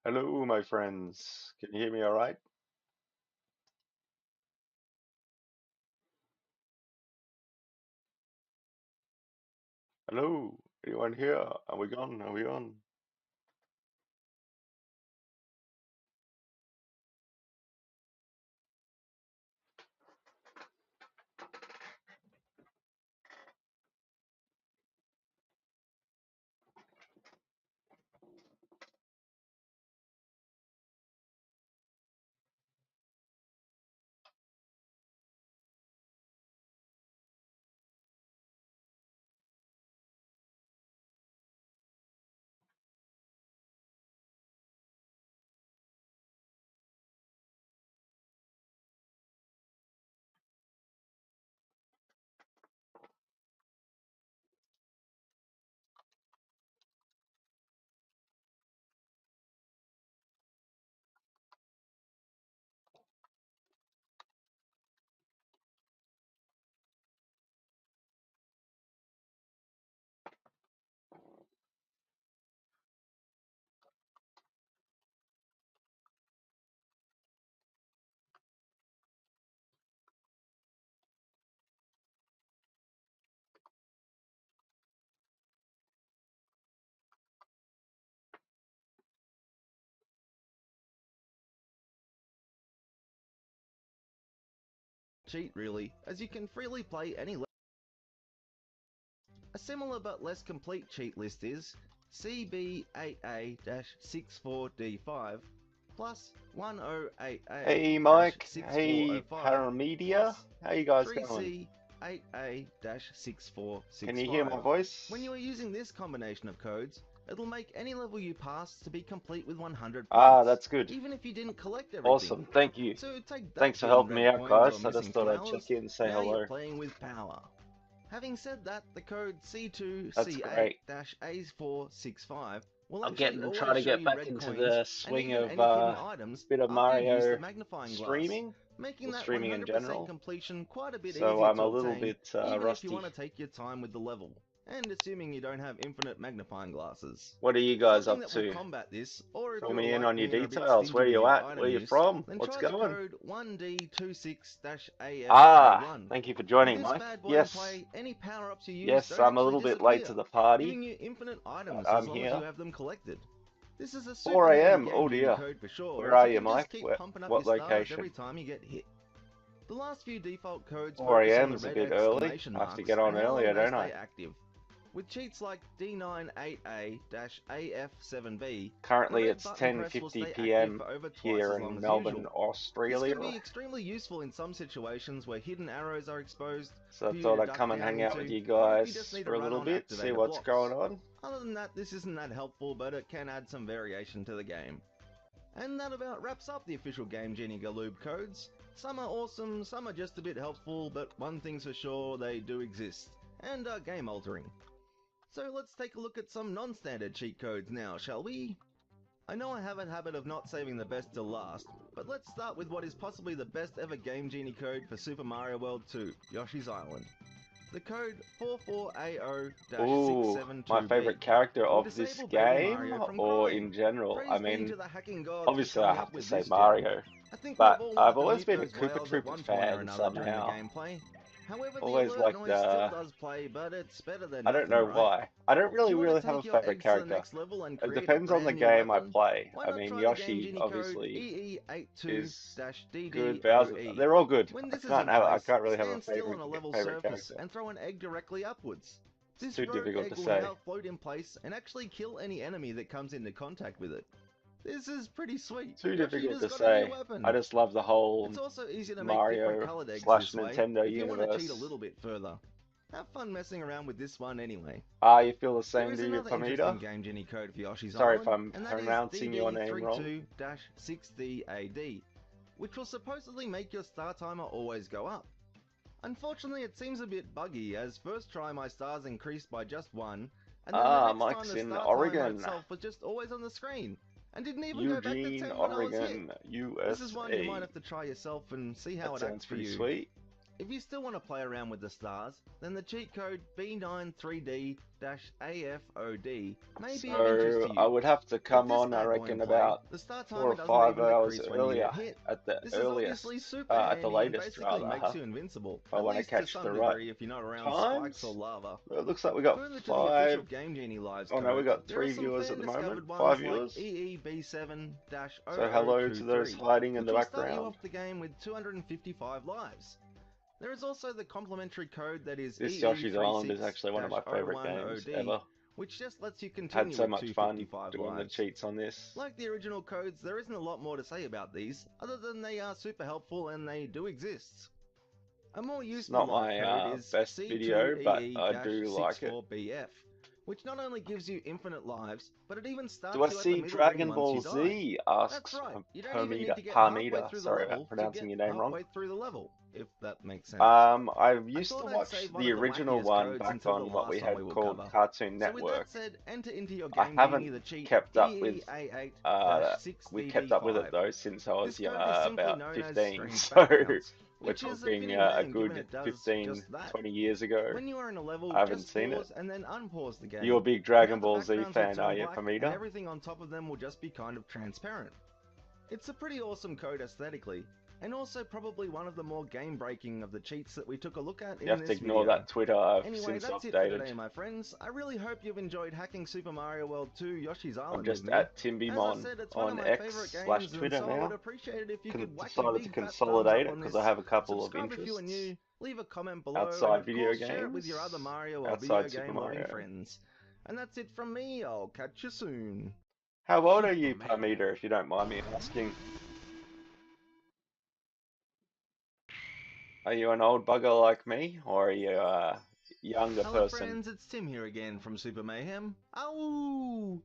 Hello, my friends. Can you hear me all right? Hello, anyone here? Are we on? Are we on? Cheat really, as you can freely play any level. A similar but less complete cheat list is CB8A-64D5 plus Hey, Mike. Hey, 1088-6405 Paramedia. plus How you guys going? 3C8A-6465. Can you hear my When voice? you are using this combination of codes, it'll make any level you pass to be complete with 100 Ah, points, that's good. even if you didn't collect everything. Awesome. Thank you. So take that, Thanks for hidden helping me red out, coins or guys. I just missing thought I'd check flowers. in and say Now you're hello. playing with power. Having said that, the code That's great. C2C8-A465 will I'm actually getting trying always to show get you back red into coins the and swing even of any hidden items bit of after you've used the Mario magnifying glass, streaming making or that streaming in 100% general. completion quite a bit So easier I'm a to little obtain, bit even if you rusty. want to take your time with the level, and assuming you don't have infinite magnifying glasses. What are you guys Something up that will to? combat this, or if Fill you're me in like on your me and are a bit details. Where stingy with you your at? Where item you use, from? then What's try the going? code 1D26-AFA1. Thank you for With joining, this Mike. bad boy in Yes, play, any power-ups you use yes, don't I'm a actually little bit late disappear, to the party, giving you infinite but items as I'm long as you here. have them collected. This is a super 4 handy a.m. game Oh Genie dear. code for sure, Where as are you you, can just Mike? keep pumping up What your stars every location? time you get hit. The last few default codes 4 focus on the a.m.'s a red bit early. exclamation I have to marks get on and how long earlier, they don't stay I? active. With cheats like D98A-AF7B, the Currently red it's button press will 10:50 stay active p.m. for over twice here as long in as Melbourne, usual. This Australia. can be extremely useful in some situations where hidden arrows are exposed So I for you thought to I'd duck come and down hang out with into, you or if you just guys need to for a run little on bit, see activated what's going blocks. on. Other than that, this isn't that helpful, but it can add some variation to the game. And that about wraps up the official Game Genie Galoob codes. Some are awesome, some are just a bit helpful, but one thing's for sure, they do exist, and are game altering. So let's take a look at some non-standard cheat codes now, shall we? I know I have a habit of not saving the best till last, but let's start with what is possibly the best ever Game Genie code for Super Mario World 2, Yoshi's Island. The code Ooh, my 44AO-672B favorite character will of this disable Baby game Mario from or crying. in general? I Praise be mean, to the hacking gods for obviously I coming have up to with say this gem. Mario, I think we've but all I've wanted to always mute been a those Koopa whales at Troopa one point or fan another during the somehow. gameplay. However, the Always alert liked, noise still does play, but it's better than I don't nothing, know right? why. I don't Do really you want to really have a take your favorite eggs to the character. next level and It create a depends on the brand new game I weapon? play. Why I not mean, try the Game Yoshi Genie code obviously is good. Bowser, EE82-DDOE? they're all good. When I this is can't in have, I place, can't really have a stand still on a level favorite surface character. and throw an egg directly upwards. It's This too rogue difficult egg to will say. now float in place and actually kill any enemy that comes into contact with it. This is pretty sweet. Too Yoshi difficult just to got a new say. I weapon. just love the whole It's also easier to make different Mario colored eggs slash this way Nintendo if you want to cheat a universe. little bit further. Have fun messing around with this one anyway. Ah, you feel the There same, is do you, another interesting Pamita? Game Genie code for Yoshi's Sorry if Island, I'm and that is pronouncing your name wrong. DD32-6DAD, which will supposedly make your star timer always go up. Unfortunately, it seems a bit buggy, as first try my stars increased by just one, and then the Ah, next time Mike's the in star timer Oregon. itself was just always on the screen, and didn't even go back to Eugene, 10 when I was hit. Oregon, This is one you might USA. have to try yourself and see how That it acts sounds for pretty you. sweet. If you still want to play around with the stars, then the cheat code B93D-AFOD may be of interest So to I you. would have to With come this on, I bad boy reckon, in play, about the start 4 or timer doesn't 5 even hours decrease when you earlier, get hit. at the This is earliest, obviously super at the handy and latest basically rather, makes you invincible, if I at want to least to catch some the right degree if you're not around spikes or times. lava. It looks like we got Further to the 5. official Game Genie Lives Oh no, we codes, got there are 3 some viewers at the moment. fan-discovered 5 ones like viewers. So hello to those EEB7-0023, hiding in which the will start you background. off the game with 255 lives. There is also the complimentary code that is This Yoshi's Island is actually one of my favourite games EE36-010D, ever. which just lets you Had continue so with much fun 255 doing the lives. cheats on this. Like the original codes, there isn't a lot more to say about these, other than they are super helpful and they do exist. A more It's useful not life my code is best video, but I do like it. C2EE-64BF, which not only gives you infinite lives, but it even starts Do I you at the see middle ring Dragon once you Ball die. Z? That's Asks right, you don't even need to get halfway Parmita. through the Sorry level about to pronouncing get your name wrong. halfway through the level, if that makes sense. I I used to thought I'd watch save one the of the original wackiest one codes back until the on what we last one had we will called cover. Cartoon So with Network. that said, enter into your I Game haven't Genie the cheat kept up with we kept up with it EEA8-6BB5. though since I was This code is simply about known as 15, Strange so Backgrounds, we're which is a talking fitting a name given good it does 15, just that. 20 years ago. When you are in a level, I haven't just seen it. pause and then unpause the game. You're a big Now Dragon the Ball Z backgrounds will fan, are turn you, black, and Parmita? everything on top of them will just be kind of transparent. It's a pretty awesome code aesthetically, and also probably one of the more game-breaking of the cheats that we took a look at in this video. You have to ignore that Twitter I've Anyway, since that's it for updated. today, my friends. I really hope you've enjoyed hacking Super Mario World 2 Yoshi's Island I'm just with me. at Timbymon As I said, it's one of on my X favorite games, / Twitter and so I now. would appreciate it if you could whack a Decided to big fat thumbs consolidate up it on because this. I have a couple of Subscribe if you are interests new, leave a comment below, and outside of video course share it with games, your other Mario or outside video Super game loving Mario. friends. And that's it from me. I'll catch you soon. How old are you, Parmita, if you don't mind me asking? Are you an old bugger like me, or are you a younger Hello person? friends, it's Tim here again from Super Mayhem. Ow!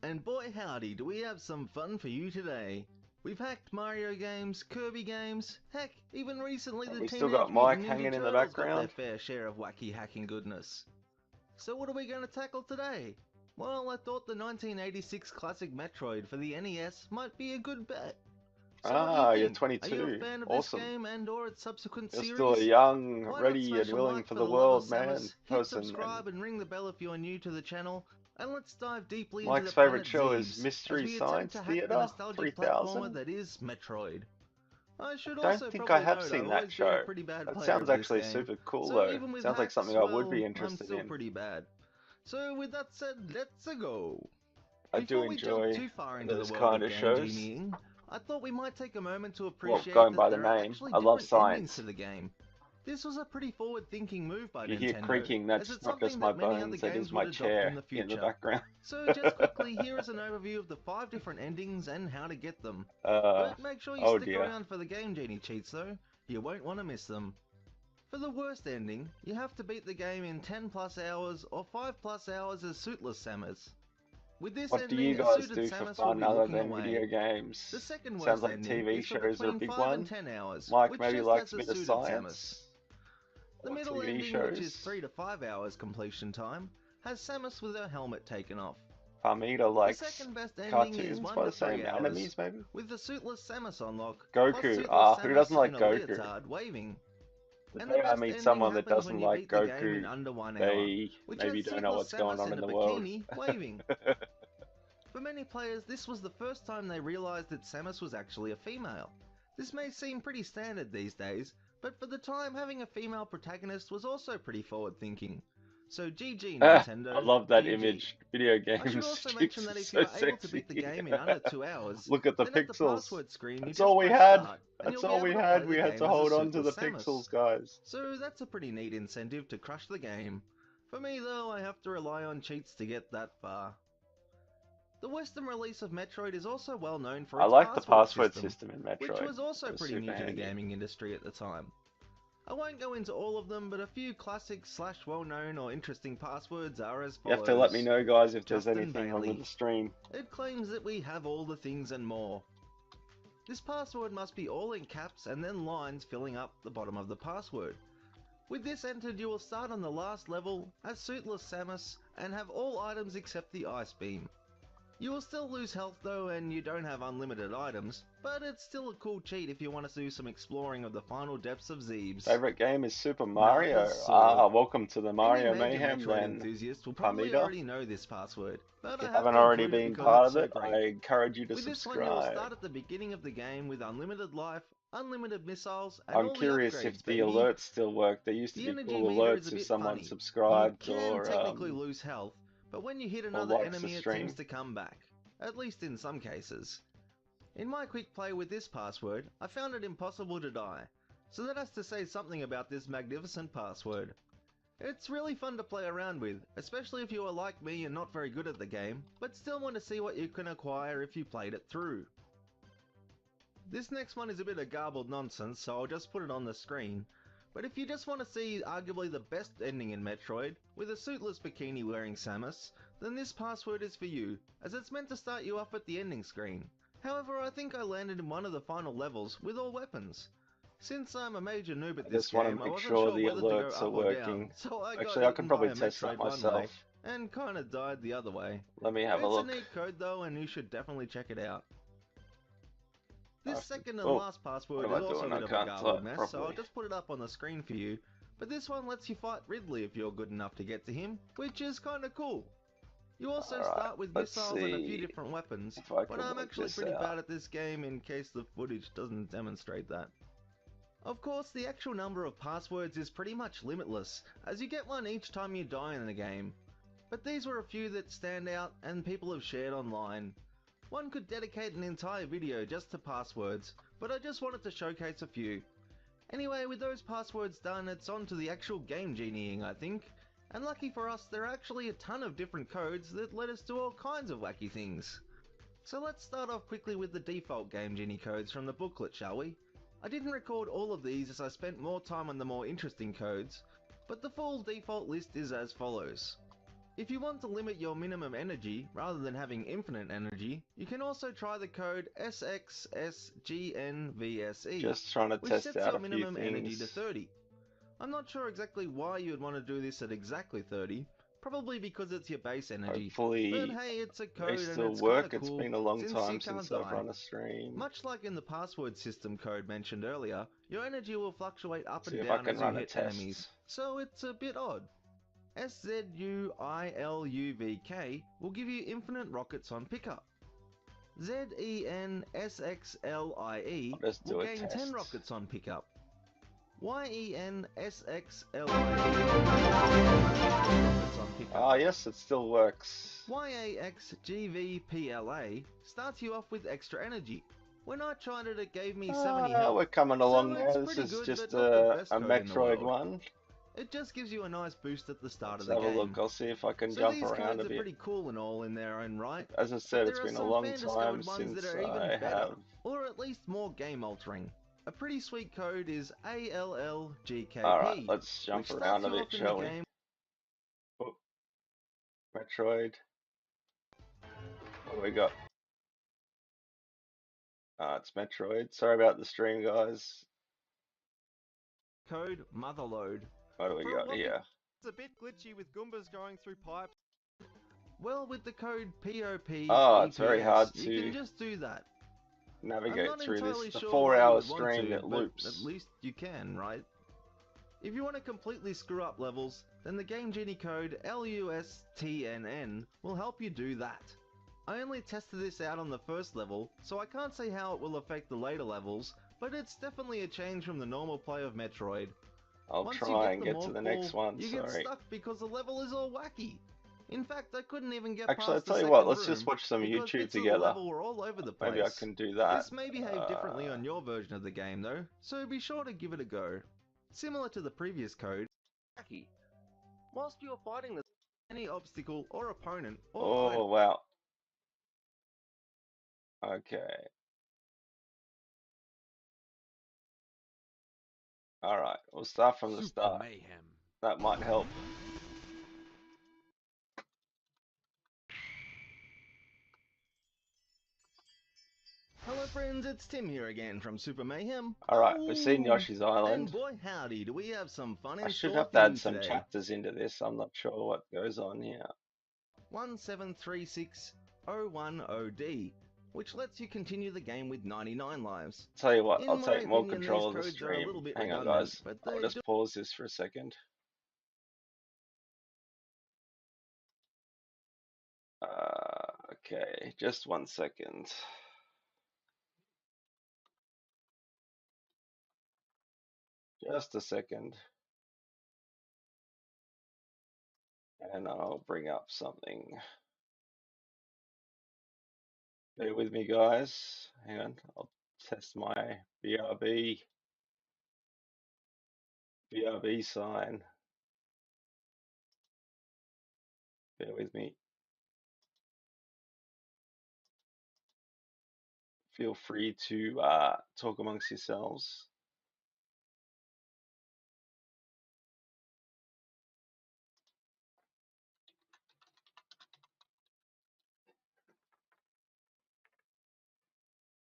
And boy howdy, do we have some fun for you today. We've hacked Mario games, Kirby games, heck, even recently the We Teenage still got Mutant Mike Ninja hanging in the Turtles got their background. fair share of wacky hacking goodness. So what are we going to tackle today? Well, I thought the 1986 classic Metroid for the NES might be a good bet. So what do you You're think? 22. Are you a fan of Awesome. this game and or its subsequent You're series? still a young, Why not ready smash and a willing like for for the the love of world, man. Samus, hit Person. subscribe and ring the bell if you are new to the channel, and let's dive deeply into Mike's the favourite planet show is Zebes Mystery as we attempt Science to hack the Theater nostalgic 3000. platformer that is Metroid. I should Don't also think probably I have note seen I've that always been a show. pretty bad That player sounds of this actually game, super cool so though. even with Sounds like hacks, something I would well, be I'm interested still in. pretty bad. So with that said, let's go. I do Before we jump enjoy too far into the those world kind of of game shows. genieing, I thought we might take a moment to Well, appreciate going by that the there are name, actually I love different endings science. to the game. This was a pretty forward-thinking move by If you hear Nintendo, creaking, as that's it's not just something my that many other bones, that games is my would adopt in chair the in the future. background. So just quickly, here is an overview of the 5 different endings and how to get them. Uh, But make sure you oh stick dear. around for the Game Genie cheats though, you won't want to miss them. For the worst ending, you have to beat the game in 10 plus hours or 5 plus hours as suitless Samus. With this What do ending, you a guys suited do for Samus will fun be other looking than video away. games? The second Sounds worst like ending TV is for shows are a between big 5 one. and 10 hours, Mike which maybe just likes has a a bit of suited Samus. science. The Or middle TV ending, shows. which is 3 to 5 hours completion time, has Samus with her helmet taken off. Parmita The likes second best ending cartoons is 1 by to the same 3 hours, enemies, maybe? with the suitless Samus unlock, Goku. plus suitless Who doesn't Samus like in a Goku? leotard waving. The And day the I best meet ending someone that happens when doesn't you like beat the game in Goku, under 1 hour, they which maybe has don't know suitless what's going Samus on in in a the world. bikini waving. For many players, this was the first time they realised that Samus was actually a female. This may seem pretty standard these days, but for the time having a female protagonist was also pretty forward-thinking. So GG Nintendo, I love that GG. image. Video I should games also chicks mention that is if you so are able to sexy. beat the game in under 2 hours, Look at the then at the pixels. password screen you That's just all we press had. start, and That's you'll all be we able to had. play We the had game to as a hold on to the suitless Samus. pixels, guys. So that's a pretty neat incentive to crush the game. For me though, I have to rely on cheats to get that far. The Western release of Metroid is also well known for I its like the password system, system in Metroid. which was also It was pretty new super to the handy. gaming industry at the time. I won't go into all of them, but a few classic / well-known or interesting passwords are as You follows. have to let me know, guys, if there's Justin anything wrong Bailey. with the stream. It claims that we have all the things and more. This password must be all in caps and then lines filling up the bottom of the password. With this entered, you will start on the last level as suitless Samus and have all items except the ice beam. You will still lose health though, and you don't have unlimited items, but it's still a cool cheat if you want to do some exploring of the final depths of Zebes. Favorite game is Super Now, Mario. there's sort of. Welcome to the Any Mario major Mayhem Metroid then, enthusiast will probably Parmita. already know this password, but If you I have haven't to already include it been because part it's of so it, great. I encourage you to With this one you will subscribe. start at the beginning of the game with unlimited life, unlimited missiles, and I'm all the curious upgrades, if the baby. alerts still work. There used to The be energy cool meter is a alerts if bit someone funny. You subscribed can technically lose health, but when you hit or another likes the enemy it stream. seems to come back, at least in some cases. In my quick play with this password, I found it impossible to die, so that has to say something about this magnificent password. It's really fun to play around with, especially if you are like me and not very good at the game, but still want to see what you can acquire if you played it through. This next one is a bit of garbled nonsense, so I'll just put it on the screen. But if you just want to see arguably the best ending in Metroid, with a suitless bikini wearing Samus, then this password is for you, as it's meant to start you off at the ending screen. However, I think I landed in one of the final levels with all weapons. Since I'm a major noob at I this just want game, to I make wasn't sure sure the whether to go alerts are up or down, working. so I got Actually, I eaten could by probably a test that Metroid one way, myself. and kinda died the other way. Let me have a It's look. a neat code though, and you should definitely check it out. This second and Oh, last what password am is I also doing? a I bit of a can't garbled type mess, so I'll properly. just put it up on the screen for you. But this one lets you fight Ridley if you're good enough to get to him, which is kinda cool. You also Alright, start with let's missiles and a few see different weapons, if I but can I'm work actually this pretty out. bad at this game in case the footage doesn't demonstrate that. Of course, the actual number of passwords is pretty much limitless, as you get one each time you die in the game. But these were a few that stand out and people have shared online. One could dedicate an entire video just to passwords, but I just wanted to showcase a few. Anyway, with those passwords done, it's on to the actual game genieing, I think. And lucky for us, there are actually a ton of different codes that let us do all kinds of wacky things. So let's start off quickly with the default Game Genie codes from the booklet, shall we? I didn't record all of these as I spent more time on the more interesting codes, but the full default list is as follows. If you want to limit your minimum energy rather than having infinite energy, you can also try the code SXSGNVSE, Just trying to which test sets out your a few minimum energy to things. 30. I'm not sure exactly why you would want to do this at exactly 30, probably because it's your base energy. But Hopefully hey, it's a they code and still it's kinda work. It's cool, been a long since you time can't since I've die. run a stream. Much like in the password system code mentioned earlier, your energy will fluctuate up See and if I down can as you run a hit test. enemies, so it's a bit odd. SZUILUVK will give you infinite rockets on pickup. ZENSXLIE I'll just will do a gain 10 test. rockets on pickup. YENSXLIE on pickup. Ah, yes, it still works. YAXGVPLA starts you off with extra energy. When I tried it, it gave me 70 health. We're coming along So now. it's This pretty is good, just but not the a best code in the Metroid world. one. It just gives you a nice boost at the start Let's of the have a game. look. I'll see if I can So jump these around codes a are bit. pretty cool and all in their own right, As I but said, it's there are been a some long fan-discovered time ones that since are even I better, have. or at least more game-altering. A pretty sweet code is ALLGKP, Alright, let's jump which around starts a you bit, off in the shall we? game. Oh, Metroid. What do we got? It's Metroid. Sorry about the stream, guys. Code Motherload. What do we got here? It's a bit glitchy with Goombas going through pipes. Well, with the code POP Oh, it's very hard you to can just do that. I'm navigate not through this. entirely It's a sure why you 4-hour would want stream to, that but loops. at least you can, right? If you want to completely screw up levels, then the Game Genie code LUSTNN will help you do that. I only tested this out on the first level, so I can't say how it will affect the later levels, but it's definitely a change from the normal play of Metroid. I'll Once try and the get to the next ball, one, you get sorry. stuck because the level is all wacky. In fact, I couldn't even get Actually, I'll past the tell you second what, let's room just watch some because YouTube bits of the together. level were all over the place. Maybe I can do that. This may behave differently on your version of the game though, so be sure to give it a go. Similar to the previous code, wacky. Whilst you are fighting any obstacle or opponent or Oh, wow. Okay. Alright, we'll start from the start. Mayhem. That might help. Hello friends, it's Tim here again from Super Mayhem. Alright, we've seen Oh, Yoshi's Island. and boy howdy, do we have some fun I in should store have for to add you some today. chapters into this. I'm not sure what goes on here. 1736 010D, which lets you continue the game with 99 lives. Tell you what, In I'll my take more opinion, control these of the codes are a stream. little bit Hang on, redundant, guys. but I'll they just pause this for a second. Okay, just 1 second. Just a second. And I'll bring up something. Bear with me, guys. Hang on, I'll test my BRB sign. Bear with me. Feel free to talk amongst yourselves.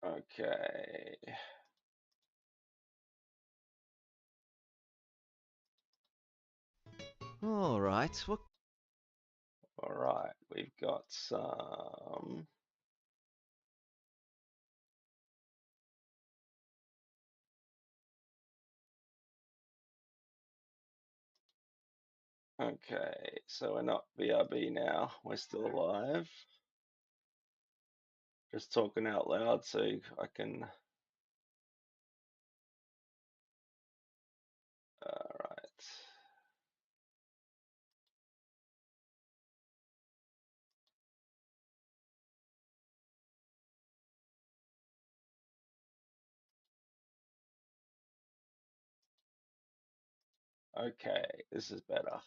Okay. Alright, what? All right, we've got some. Okay, so we're not BRB now. We're still alive. Just talking out loud so I can. All right. Okay, this is better.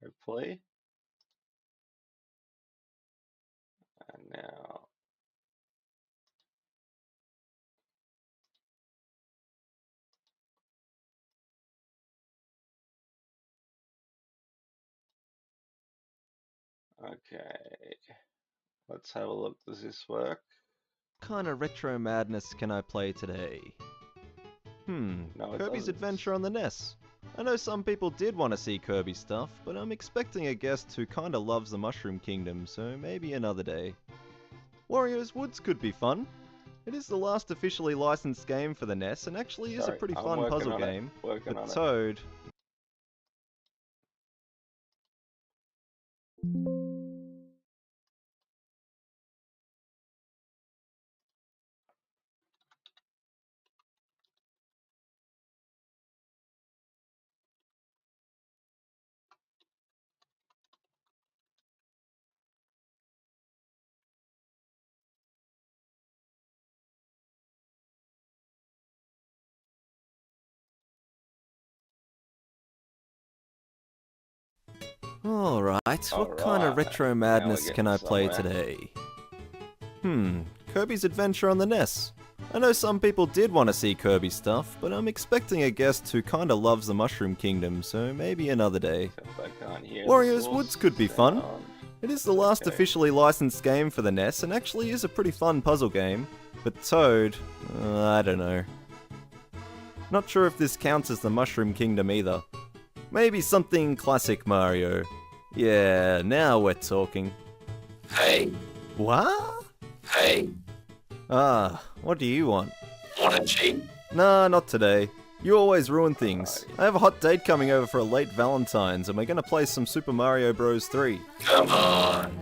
Hopefully. And now. Okay. Let's have a look. Does this work? What kind of retro madness can I play today? No, it Kirby's doesn't. Adventure on the NES. I know some people did want to see Kirby stuff, but I'm expecting a guest who kinda loves the Mushroom Kingdom, so maybe another day. Wario's Woods could be fun. It is the last officially licensed game for the NES and actually is a Sorry, pretty I'm fun working puzzle on it, game. working But on it. Toad... Alright, what kind of Alright, retro now we're madness can I getting play somewhere. today? Kirby's Adventure on the NES. I know some people did want to see Kirby stuff, but I'm expecting a guest who kinda loves the Mushroom Kingdom, so maybe another day. Except I can't hear the Wario's source Woods could be fun. sound. It is the last Okay. officially licensed game for the NES and actually is a pretty fun puzzle game. But Toad, I don't know. Not sure if this counts as the Mushroom Kingdom either. Maybe something classic Mario. Yeah, now we're talking. Hey, What? hey, Ah, what do you want? wanna cheat? Nah, not today. You always ruin things. I have a hot date coming over for a late Valentine's and we're gonna play some Super Mario Bros. 3. Come on.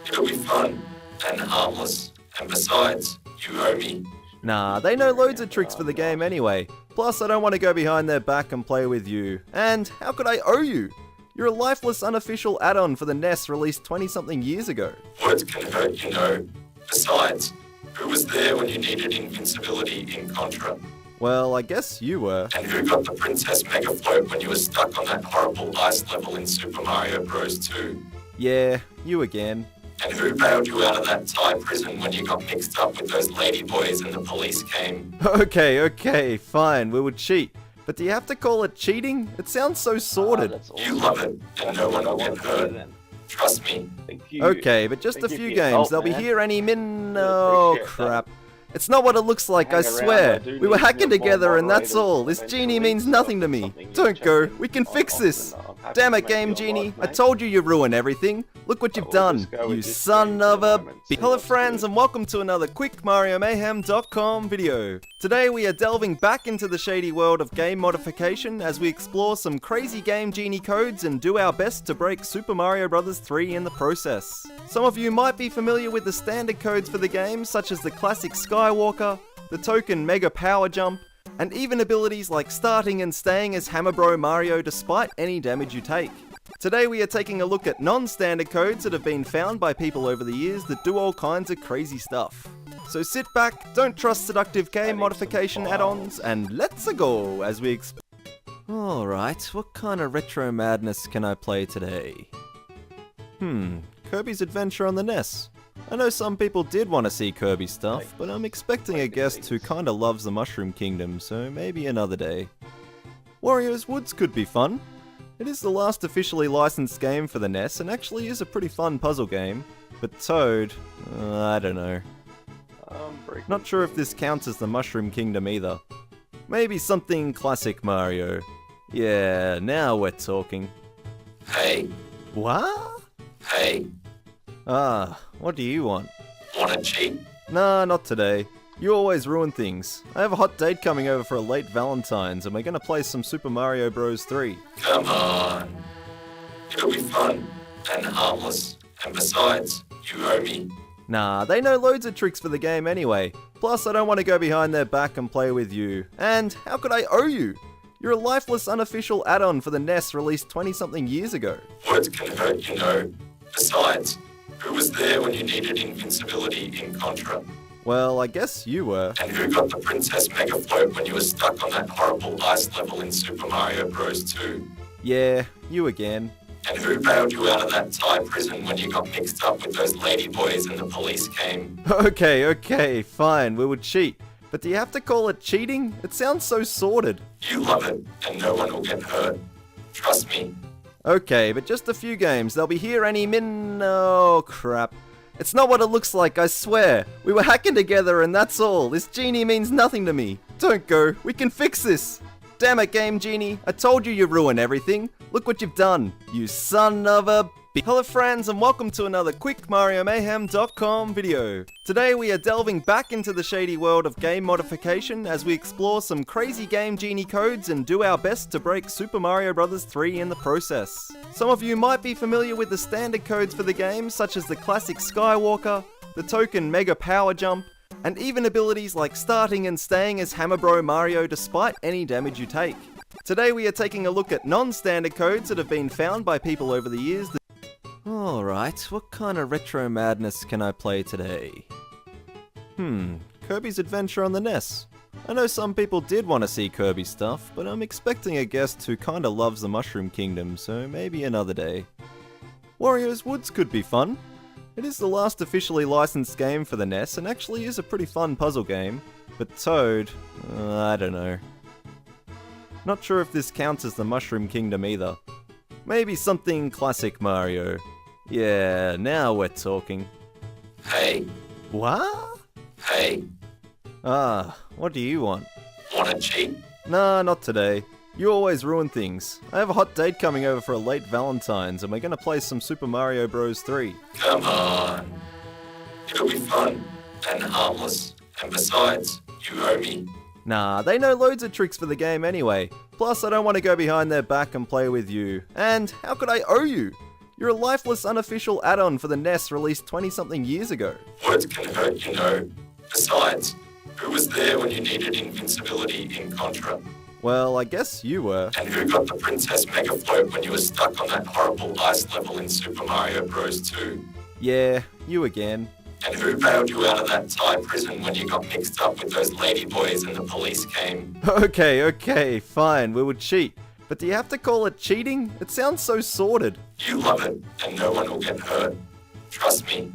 It'll be fun and harmless. And besides, you owe me. Nah, they know loads of tricks for the game anyway. Plus, I don't want to go behind their back and play with you. And how could I owe you? You're a lifeless unofficial add-on for the NES released 20-something years ago. Words can hurt, you know. Besides, who was there when you needed invincibility in Contra? Well, I guess you were. And who got the Princess Mega Float when you were stuck on that horrible ice level in Super Mario Bros. 2? Yeah, you again. And who bailed you out of that Thai prison when you got mixed up with those ladyboys and the police came? Okay, fine, we would cheat. But do you have to call it cheating? It sounds so sordid. That's You awesome. love it, and no one I will want get to play hurt. then. Trust me. Thank you. Okay, but just a Thank you few for your games. help, They'll be man. here any min. Really Oh, appreciate that. crap. It's not what it looks like, I Hang around, swear. I do We were need hacking more together and that's moderators all. This eventually, genie means so nothing to if me. something you Don't check go, in we can on fix often, this. I'm happy Damn to it, make Game your Genie. life, I mate. told you you'd ruin everything. Look what you've We'll done, just go you with this son game for of the a... moment, see Hello what's friends good. and welcome to another quick MarioMayhem.com video. Today we are delving back into the shady world of game modification as we explore some crazy Game Genie codes and do our best to break Super Mario Bros. 3 in the process. Some of you might be familiar with the standard codes for the game, such as the classic Skywalker, the token Mega Power Jump, and even abilities like starting and staying as Hammer Bro Mario despite any damage you take. Today we are taking a look at non-standard codes that have been found by people over the years that do all kinds of crazy stuff. So sit back, don't trust seductive game modification add-ons, and let's go as we Alright, what kind of retro madness can I play today? Kirby's Adventure on the NES. I know some people did want to see Kirby stuff, but I'm expecting a guest who kinda loves the Mushroom Kingdom, so maybe another day. Wario's Woods could be fun. It is the last officially licensed game for the NES and actually is a pretty fun puzzle game. But Toad, I don't know. Not sure if this counts as the Mushroom Kingdom either. Maybe something classic Mario. Yeah, now we're talking. Hey, What? hey, Ah, what do you want? wanna cheat? Nah, not today. You always ruin things. I have a hot date coming over for a late Valentine's and we're gonna play some Super Mario Bros. 3. Come on. It'll be fun and harmless. And besides, you owe me. Nah, they know loads of tricks for the game anyway. Plus, I don't want to go behind their back and play with you. And how could I owe you? You're a lifeless unofficial add-on for the NES released 20-something years ago. Words can hurt, you know. Besides, who was there when you needed invincibility in Contra? Well, I guess you were. And who got the Princess Mega Float when you were stuck on that horrible ice level in Super Mario Bros. 2? Yeah, you again. And who bailed you out of that Thai prison when you got mixed up with those ladyboys and the police came? Okay, fine, we would cheat. But do you have to call it cheating? It sounds so sordid. You love it, and no one will get hurt. Trust me. Okay, but just a few games. They'll be here any Oh, crap. It's not what it looks like, I swear. We were hacking together and that's all. This genie means nothing to me. Don't go, we can fix this. Damn it, Game Genie. I told you you'd ruin everything. Look what you've done, you son of a... Hello friends and welcome to another quick MarioMayhem.com video. Today we are delving back into the shady world of game modification as we explore some crazy Game Genie codes and do our best to break Super Mario Bros. 3 in the process. Some of you might be familiar with the standard codes for the game, such as the classic Skywalker, the token Mega Power Jump, and even abilities like starting and staying as Hammer Bro Mario despite any damage you take. Today we are taking a look at non-standard codes that have been found by people over the years that... Alright, what kind of retro madness can I play today? Kirby's Adventure on the NES. I know some people did want to see Kirby stuff, but I'm expecting a guest who kinda loves the Mushroom Kingdom, so maybe another day. Wario's Woods could be fun. It is the last officially licensed game for the NES and actually is a pretty fun puzzle game. But Toad, I don't know. Not sure if this counts as the Mushroom Kingdom either. Maybe something classic Mario. Yeah, now we're talking. Hey, What? hey, Ah, what do you want? wanna cheat? Nah, not today. You always ruin things. I have a hot date coming over for a late Valentine's and we're gonna play some Super Mario Bros. 3. Come on. It'll be fun and harmless. And besides, you owe me. Nah, they know loads of tricks for the game anyway. Plus, I don't want to go behind their back and play with you. And how could I owe you? You're a lifeless unofficial add-on for the NES released 20-something years ago. Words can hurt, you know. Besides, who was there when you needed invincibility in Contra? Well, I guess you were. And who got the Princess Mega Float when you were stuck on that horrible ice level in Super Mario Bros. 2? Yeah, you again. And who bailed you out of that Thai prison when you got mixed up with those ladyboys and the police came? Okay, fine, we would cheat. But do you have to call it cheating? It sounds so sordid. You love it, and no one will get hurt. Trust me.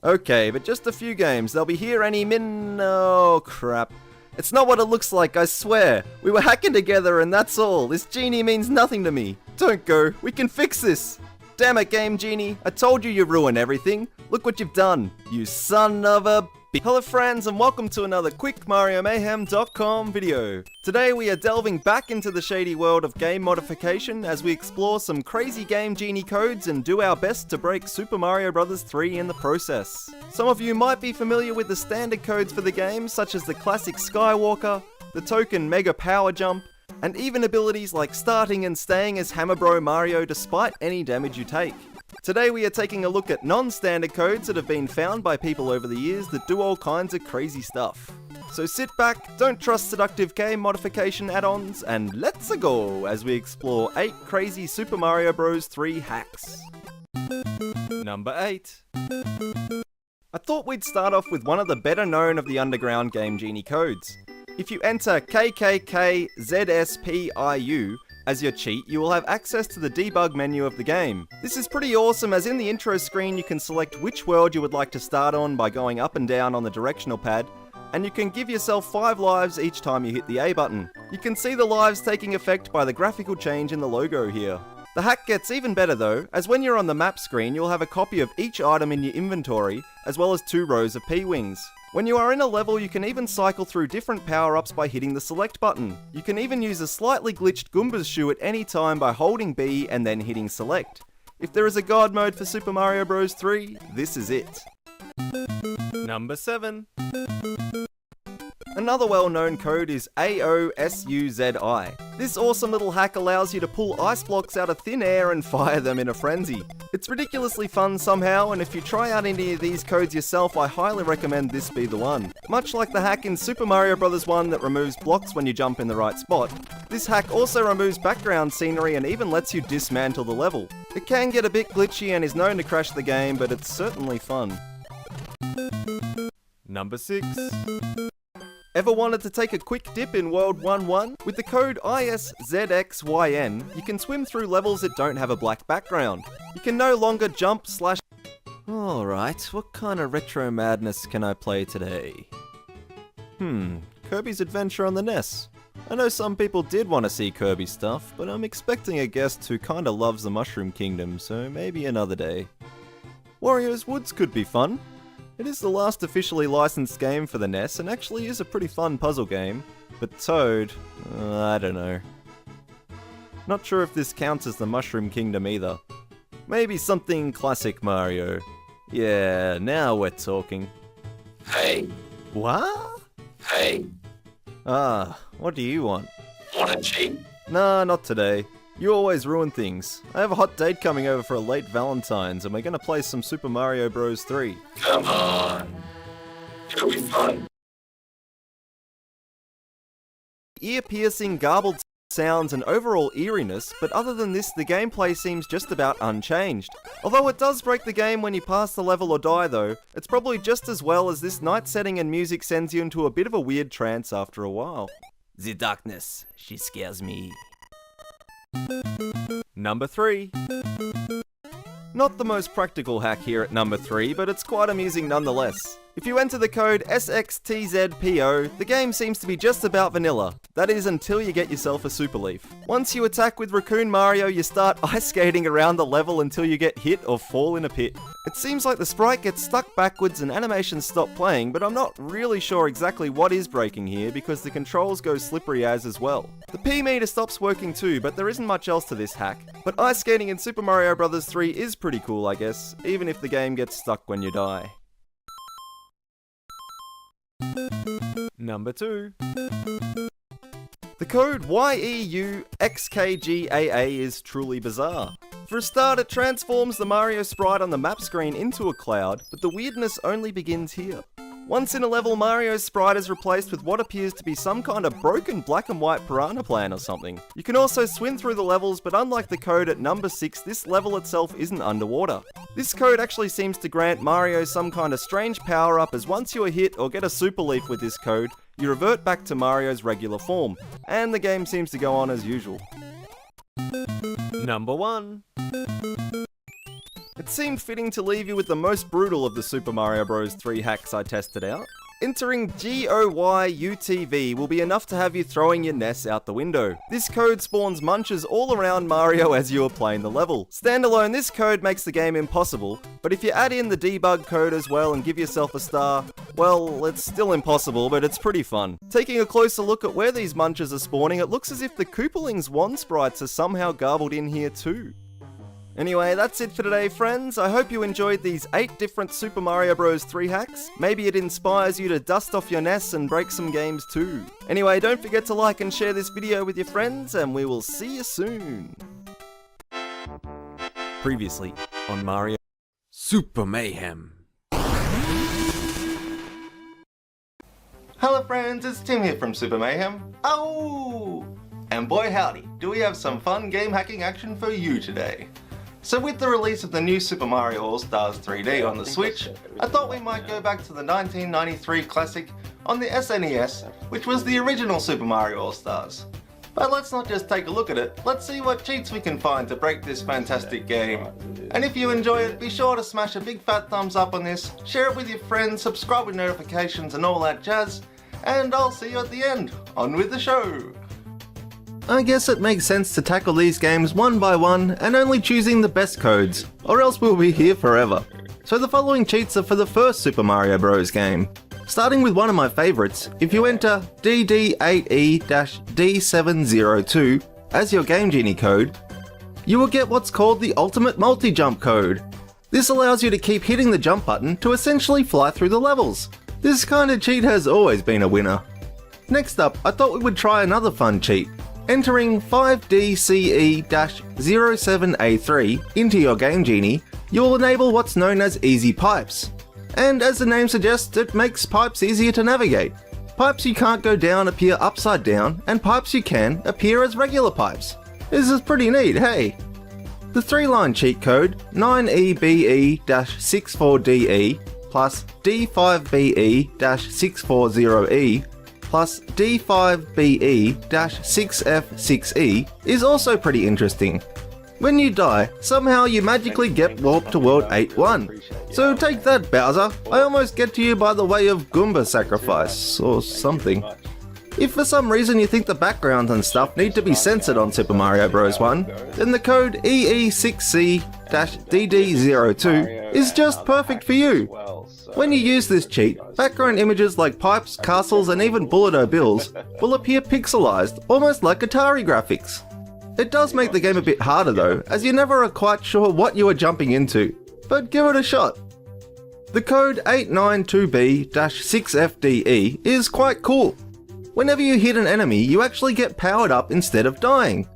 Okay, but just a few games. They'll be here any Oh, crap. It's not what it looks like, I swear. We were hacking together and that's all. This genie means nothing to me. Don't go, we can fix this. Damn it, Game Genie. I told you you'd ruin everything. Look what you've done, you son of a... Hello friends and welcome to another quick MarioMayhem.com video. Today we are delving back into the shady world of game modification as we explore some crazy game Genie codes and do our best to break Super Mario Bros. 3 in the process. Some of you might be familiar with the standard codes for the game, such as the classic Skywalker, the token Mega Power Jump, and even abilities like starting and staying as Hammer Bro Mario despite any damage you take. Today we are taking a look at non-standard codes that have been found by people over the years that do all kinds of crazy stuff. So sit back, don't trust seductive game modification add-ons, and let's go as we explore 8 crazy Super Mario Bros. 3 hacks. Number 8. I thought we'd start off with one of the better known of the underground game Genie codes. If you enter KKKZSPIU as your cheat, you will have access to the debug menu of the game. This is pretty awesome as in the intro screen you can select which world you would like to start on by going up and down on the directional pad, and you can give yourself 5 lives each time you hit the A button. You can see the lives taking effect by the graphical change in the logo here. The hack gets even better though, as when you're on the map screen you'll have a copy of each item in your inventory, as well as 2 rows of P-Wings. When you are in a level, you can even cycle through different power-ups by hitting the select button. You can even use a slightly glitched Goomba's shoe at any time by holding B and then hitting select. If there is a god mode for Super Mario Bros. 3, this is it. Number 7. Another well-known code is AOSUZI. This awesome little hack allows you to pull ice blocks out of thin air and fire them in a frenzy. It's ridiculously fun somehow, and if you try out any of these codes yourself, I highly recommend this be the one. Much like the hack in Super Mario Bros. 1 that removes blocks when you jump in the right spot, this hack also removes background scenery and even lets you dismantle the level. It can get a bit glitchy and is known to crash the game, but it's certainly fun. Number 6. Ever wanted to take a quick dip in World 1-1? With the code ISZXYN, you can swim through levels that don't have a black background. You can no longer jump / Alright, what kind of retro madness can I play today? Kirby's Adventure on the NES. I know some people did want to see Kirby stuff, but I'm expecting a guest who kinda loves the Mushroom Kingdom, so maybe another day. Wario's Woods could be fun. It is the last officially licensed game for the NES and actually is a pretty fun puzzle game, but Toad, I don't know. Not sure if this counts as the Mushroom Kingdom either. Maybe something classic Mario. Yeah, now we're talking. Hey, What? hey, What do you want? wanna cheat? Nah, not today. You always ruin things. I have a hot date coming over for a late Valentine's and we're gonna play some Super Mario Bros. 3. Come on. It'll be fun. Ear-piercing, garbled sounds and overall eeriness, but other than this, the gameplay seems just about unchanged. Although it does break the game when you pass the level or die though, it's probably just as well as this night setting and music sends you into a bit of a weird trance after a while. The darkness, she scares me. Number 3. Not the most practical hack here at number 3, but it's quite amusing nonetheless. If you enter the code SXTZPO, the game seems to be just about vanilla. That is until you get yourself a Super Leaf. Once you attack with Raccoon Mario, you start ice skating around the level until you get hit or fall in a pit. It seems like the sprite gets stuck backwards and animations stop playing, but I'm not really sure exactly what is breaking here because the controls go slippery as well. The P meter stops working too, but there isn't much else to this hack. But ice skating in Super Mario Bros. 3 is pretty cool, I guess, even if the game gets stuck when you die. Number 2. The code YEUXKGAA is truly bizarre. For a start, it transforms the Mario sprite on the map screen into a cloud, but the weirdness only begins here. Once in a level, Mario's sprite is replaced with what appears to be some kind of broken black and white piranha plant or something. You can also swim through the levels, but unlike the code at number 6, this level itself isn't underwater. This code actually seems to grant Mario some kind of strange power-up, as once you are hit or get a Super Leaf with this code, you revert back to Mario's regular form, and the game seems to go on as usual. Number 1. It seemed fitting to leave you with the most brutal of the Super Mario Bros. 3 hacks I tested out. Entering GOYUTV will be enough to have you throwing your NES out the window. This code spawns munches all around Mario as you are playing the level. Standalone, this code makes the game impossible, but if you add in the debug code as well and give yourself a star, well, it's still impossible, but it's pretty fun. Taking a closer look at where these munches are spawning, it looks as if the Koopaling's wand sprites are somehow garbled in here too. Anyway, that's it for today, friends. I hope you enjoyed these 8 different Super Mario Bros. 3 hacks. Maybe it inspires you to dust off your NES and break some games too. Anyway, don't forget to like and share this video with your friends, and we will see you soon. Previously on Mario Super Mayhem. Hello friends, it's Tim here from Super Mayhem. Oh! And boy howdy, do we have some fun game hacking action for you today. So with the release of the new Super Mario All-Stars 3D on the Switch, I thought we might go back to the 1993 classic on the SNES, which was the original Super Mario All-Stars. But let's not just take a look at it, let's see what cheats we can find to break this fantastic game. And if you enjoy it, be sure to smash a big fat thumbs up on this, share it with your friends, subscribe with notifications and all that jazz, and I'll see you at the end. On with the show! I guess it makes sense to tackle these games one by one and only choosing the best codes, or else we'll be here forever. So the following cheats are for the first Super Mario Bros. Game. Starting with one of my favourites, if you enter DD8E-D702 as your Game Genie code, you will get what's called the Ultimate Multi-Jump code. This allows you to keep hitting the jump button to essentially fly through the levels. This kind of cheat has always been a winner. Next up, I thought we would try another fun cheat. Entering 5DCE-07A3 into your Game Genie, you will enable what's known as Easy Pipes. And as the name suggests, it makes pipes easier to navigate. Pipes you can't go down appear upside down, and pipes you can appear as regular pipes. This is pretty neat, hey? The 3-line cheat code 9EBE-64DE plus D5BE-640E plus D5BE-6F6E is also pretty interesting. When you die, somehow you magically get warped to World 8-1. So take that, Bowser. I almost get to you by the way of Goomba sacrifice, or something. If for some reason you think the backgrounds and stuff need to be censored on Super Mario Bros. 1, then the code EE6C-DD02 is just perfect for you. When you use this cheat, background images like pipes, castles and even bullet bills will appear pixelized, almost like Atari graphics. It does make the game a bit harder though, as you never are quite sure what you are jumping into, but give it a shot. The code 892B-6FDE is quite cool. Whenever you hit an enemy, you actually get powered up instead of dying.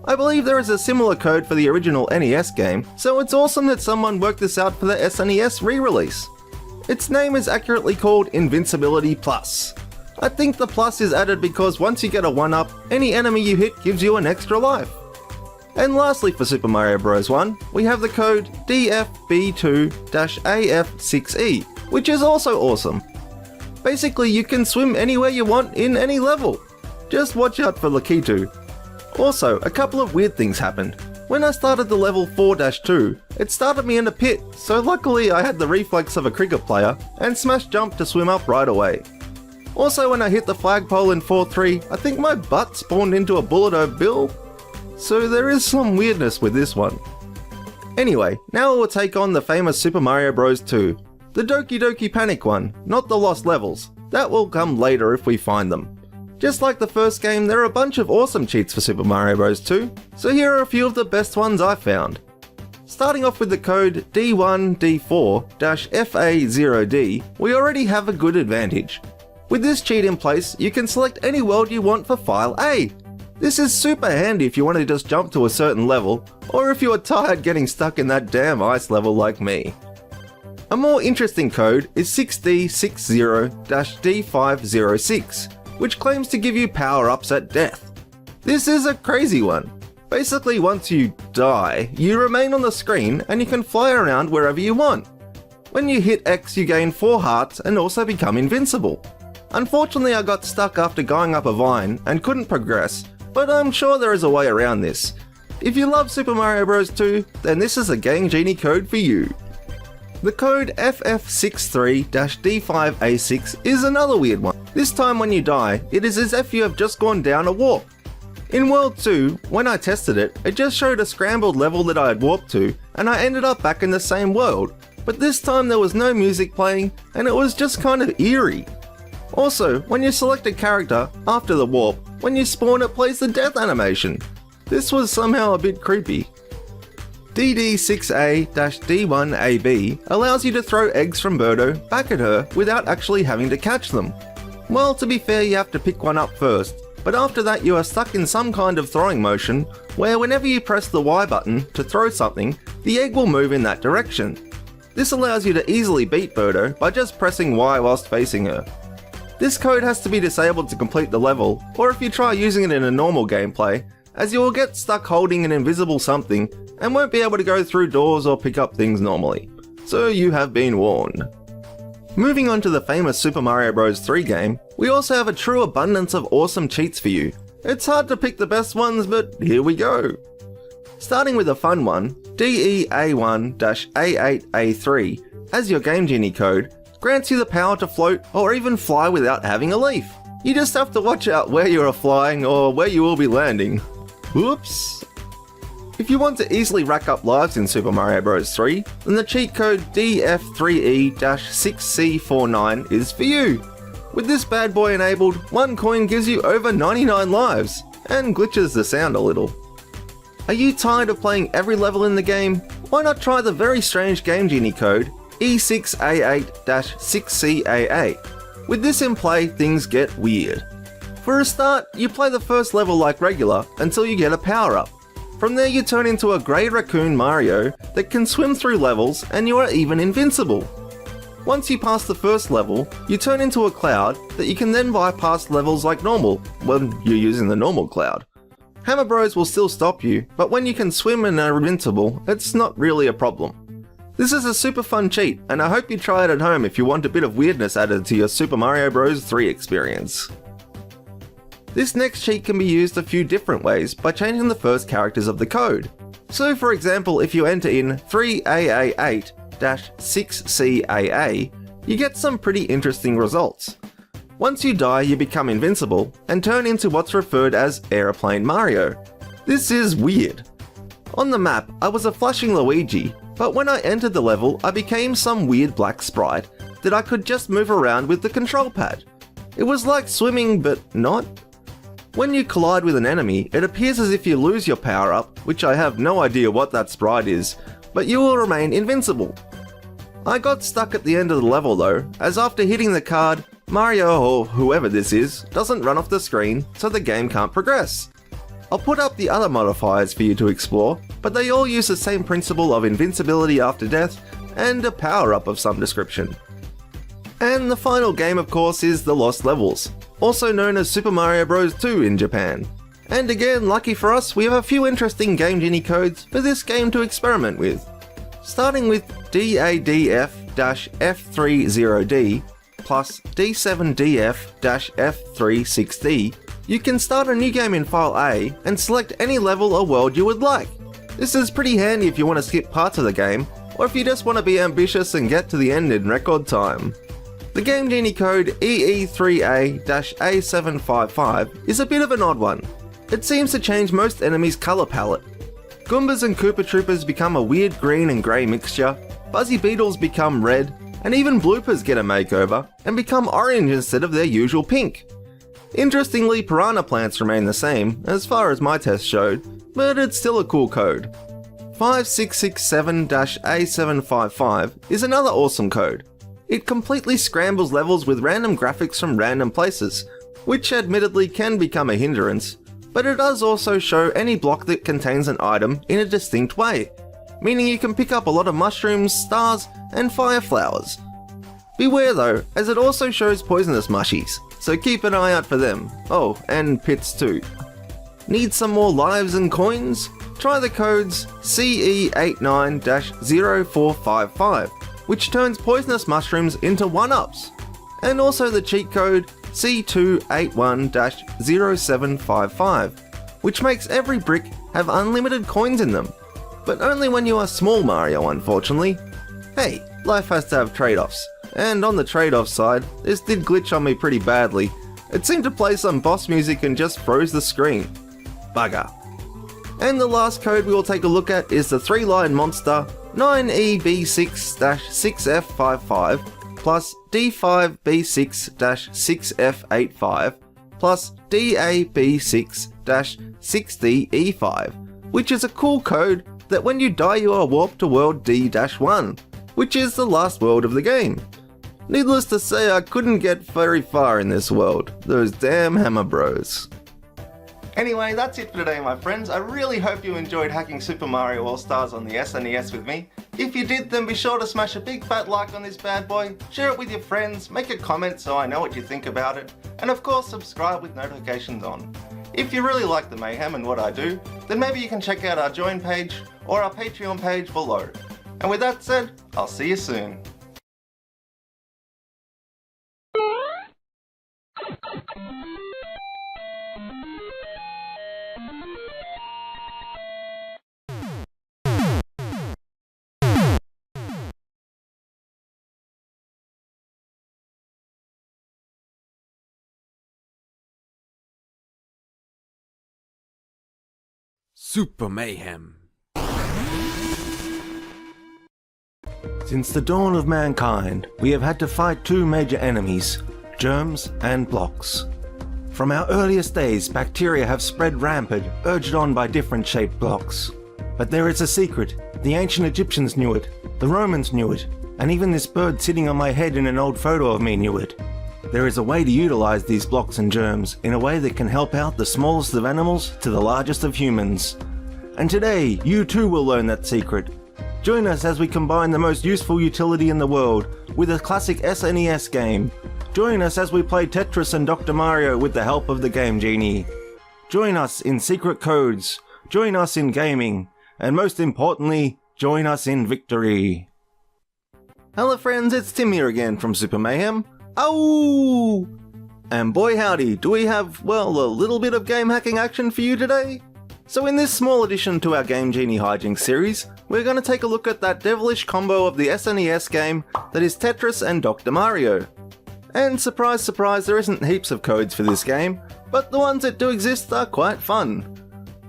I believe there is a similar code for the original NES game, so it's awesome that someone worked this out for the SNES re-release. Its name is accurately called Invincibility Plus. I think the plus is added because once you get a 1-up, any enemy you hit gives you an extra life. And lastly for Super Mario Bros. 1, we have the code DFB2-AF6E, which is also awesome. Basically, you can swim anywhere you want in any level. Just watch out for Lakitu. Also, a couple of weird things happened. When I started the level 4-2, it started me in a pit, so luckily I had the reflex of a cricket player and smash jump to swim up right away. Also, when I hit the flagpole in 4-3, I think my butt spawned into a bullet bill. So there is some weirdness with this one. Anyway, now we'll take on the famous Super Mario Bros. 2. The Doki Doki Panic one, not the lost levels. That will come later if we find them. Just like the first game, there are a bunch of awesome cheats for Super Mario Bros. 2, so here are a few of the best ones I found. Starting off with the code D1D4-FA0D, we already have a good advantage. With this cheat in place, you can select any world you want for File A. This is super handy if you want to just jump to a certain level, or if you are tired getting stuck in that damn ice level like me. A more interesting code is 6D60-D506, which claims to give you power-ups at death. This is a crazy one. Basically, once you die, you remain on the screen and you can fly around wherever you want. When you hit X, you gain 4 hearts and also become invincible. Unfortunately, I got stuck after going up a vine and couldn't progress, but I'm sure there is a way around this. If you love Super Mario Bros. 2, then this is a Game Genie code for you. The code FF63-D5A6 is another weird one. This time when you die, it is as if you have just gone down a warp. In World 2, when I tested it, it just showed a scrambled level that I had warped to, and I ended up back in the same world. But this time there was no music playing, and it was just kind of eerie. Also, when you select a character, after the warp, when you spawn it plays the death animation. This was somehow a bit creepy. DD6A-D1AB allows you to throw eggs from Birdo back at her without actually having to catch them. Well, to be fair, you have to pick one up first, but after that you are stuck in some kind of throwing motion where whenever you press the Y button to throw something, the egg will move in that direction. This allows you to easily beat Birdo by just pressing Y whilst facing her. This code has to be disabled to complete the level, or if you try using it in a normal gameplay, as you will get stuck holding an invisible something and won't be able to go through doors or pick up things normally. So you have been warned. Moving on to the famous Super Mario Bros. 3 game, we also have a true abundance of awesome cheats for you. It's hard to pick the best ones, but here we go. Starting with a fun one, DEA1-A8A3, as your Game Genie code, grants you the power to float or even fly without having a leaf. You just have to watch out where you are flying or where you will be landing. Whoops! If you want to easily rack up lives in Super Mario Bros. 3, then the cheat code DF3E-6C49 is for you. With this bad boy enabled, one coin gives you over 99 lives, and glitches the sound a little. Are you tired of playing every level in the game? Why not try the very strange Game Genie code E6A8-6CAA? With this in play, things get weird. For a start, you play the first level like regular until you get a power-up. From there you turn into a grey raccoon Mario that can swim through levels and you are even invincible. Once you pass the first level, you turn into a cloud that you can then bypass levels like normal when you're using the normal cloud. Hammer Bros will still stop you, but when you can swim and are invincible, it's not really a problem. This is a super fun cheat, and I hope you try it at home if you want a bit of weirdness added to your Super Mario Bros. 3 experience. This next cheat can be used a few different ways by changing the first characters of the code. So for example, if you enter in 3AA8-6CAA, you get some pretty interesting results. Once you die, you become invincible and turn into what's referred as Aeroplane Mario. This is weird. On the map, I was a flushing Luigi, but when I entered the level, I became some weird black sprite that I could just move around with the control pad. It was like swimming, but not. When you collide with an enemy, it appears as if you lose your power-up, which I have no idea what that sprite is, but you will remain invincible. I got stuck at the end of the level though, as after hitting the card, Mario or whoever this is doesn't run off the screen, so the game can't progress. I'll put up the other modifiers for you to explore, but they all use the same principle of invincibility after death and a power-up of some description. And the final game of course is the Lost Levels, also known as Super Mario Bros. 2 in Japan. And again, lucky for us, we have a few interesting Game Genie codes for this game to experiment with. Starting with DADF-F30D plus D7DF-F36D, you can start a new game in File A and select any level or world you would like. This is pretty handy if you want to skip parts of the game, or if you just want to be ambitious and get to the end in record time. The Game Genie code EE3A-A755 is a bit of an odd one. It seems to change most enemies' colour palette. Goombas and Koopa Troopers become a weird green and grey mixture, Buzzy Beetles become red, and even Bloopers get a makeover and become orange instead of their usual pink. Interestingly, Piranha Plants remain the same, as far as my test showed, but it's still a cool code. 5667-A755 is another awesome code. It completely scrambles levels with random graphics from random places, which admittedly can become a hindrance, but it does also show any block that contains an item in a distinct way, meaning you can pick up a lot of mushrooms, stars, and fire flowers. Beware though, as it also shows poisonous mushies, so keep an eye out for them. Oh, and pits too. Need some more lives and coins? Try the codes CE89-0455, which turns poisonous mushrooms into 1-ups, and also the cheat code C281-0755, which makes every brick have unlimited coins in them, but only when you are small Mario unfortunately. Hey, life has to have trade-offs. And on the trade-off side, this did glitch on me pretty badly. It seemed to play some boss music and just froze the screen. Bugger. And the last code we will take a look at is the 3-line monster 9EB6-6F55 plus D5B6-6F85 plus DAB6-6DE5, which is a cool code that when you die you are warped to world D-1, which is the last world of the game. Needless to say, I couldn't get very far in this world. Those damn hammer bros. Anyway, that's it for today, my friends. I really hope you enjoyed hacking Super Mario All-Stars on the SNES with me. If you did, then be sure to smash a big fat like on this bad boy, share it with your friends, make a comment so I know what you think about it, and of course subscribe with notifications on. If you really like the mayhem and what I do, then maybe you can check out our join page or our Patreon page below. And with that said, I'll see you soon. Super Mayhem. Since the dawn of mankind, we have had to fight two major enemies, germs and blocks. From our earliest days, bacteria have spread rampant, urged on by different shaped blocks. But there is a secret. The ancient Egyptians knew it, the Romans knew it, and even this bird sitting on my head in an old photo of me knew it. There is a way to utilize these blocks and germs in a way that can help out the smallest of animals to the largest of humans. And today, you too will learn that secret. Join us as we combine the most useful utility in the world with a classic SNES game. Join us as we play Tetris and Dr. Mario with the help of the game Genie. Join us in secret codes, join us in gaming, and most importantly, join us in victory. Hello friends, it's Tim here again from Super Mayhem. Oh! And boy howdy, do we have, well, a little bit of game hacking action for you today? So in this small addition to our Game Genie Hijinks series, we're going to take a look at that devilish combo of the SNES game that is Tetris and Dr. Mario. And surprise surprise, there isn't heaps of codes for this game, but the ones that do exist are quite fun.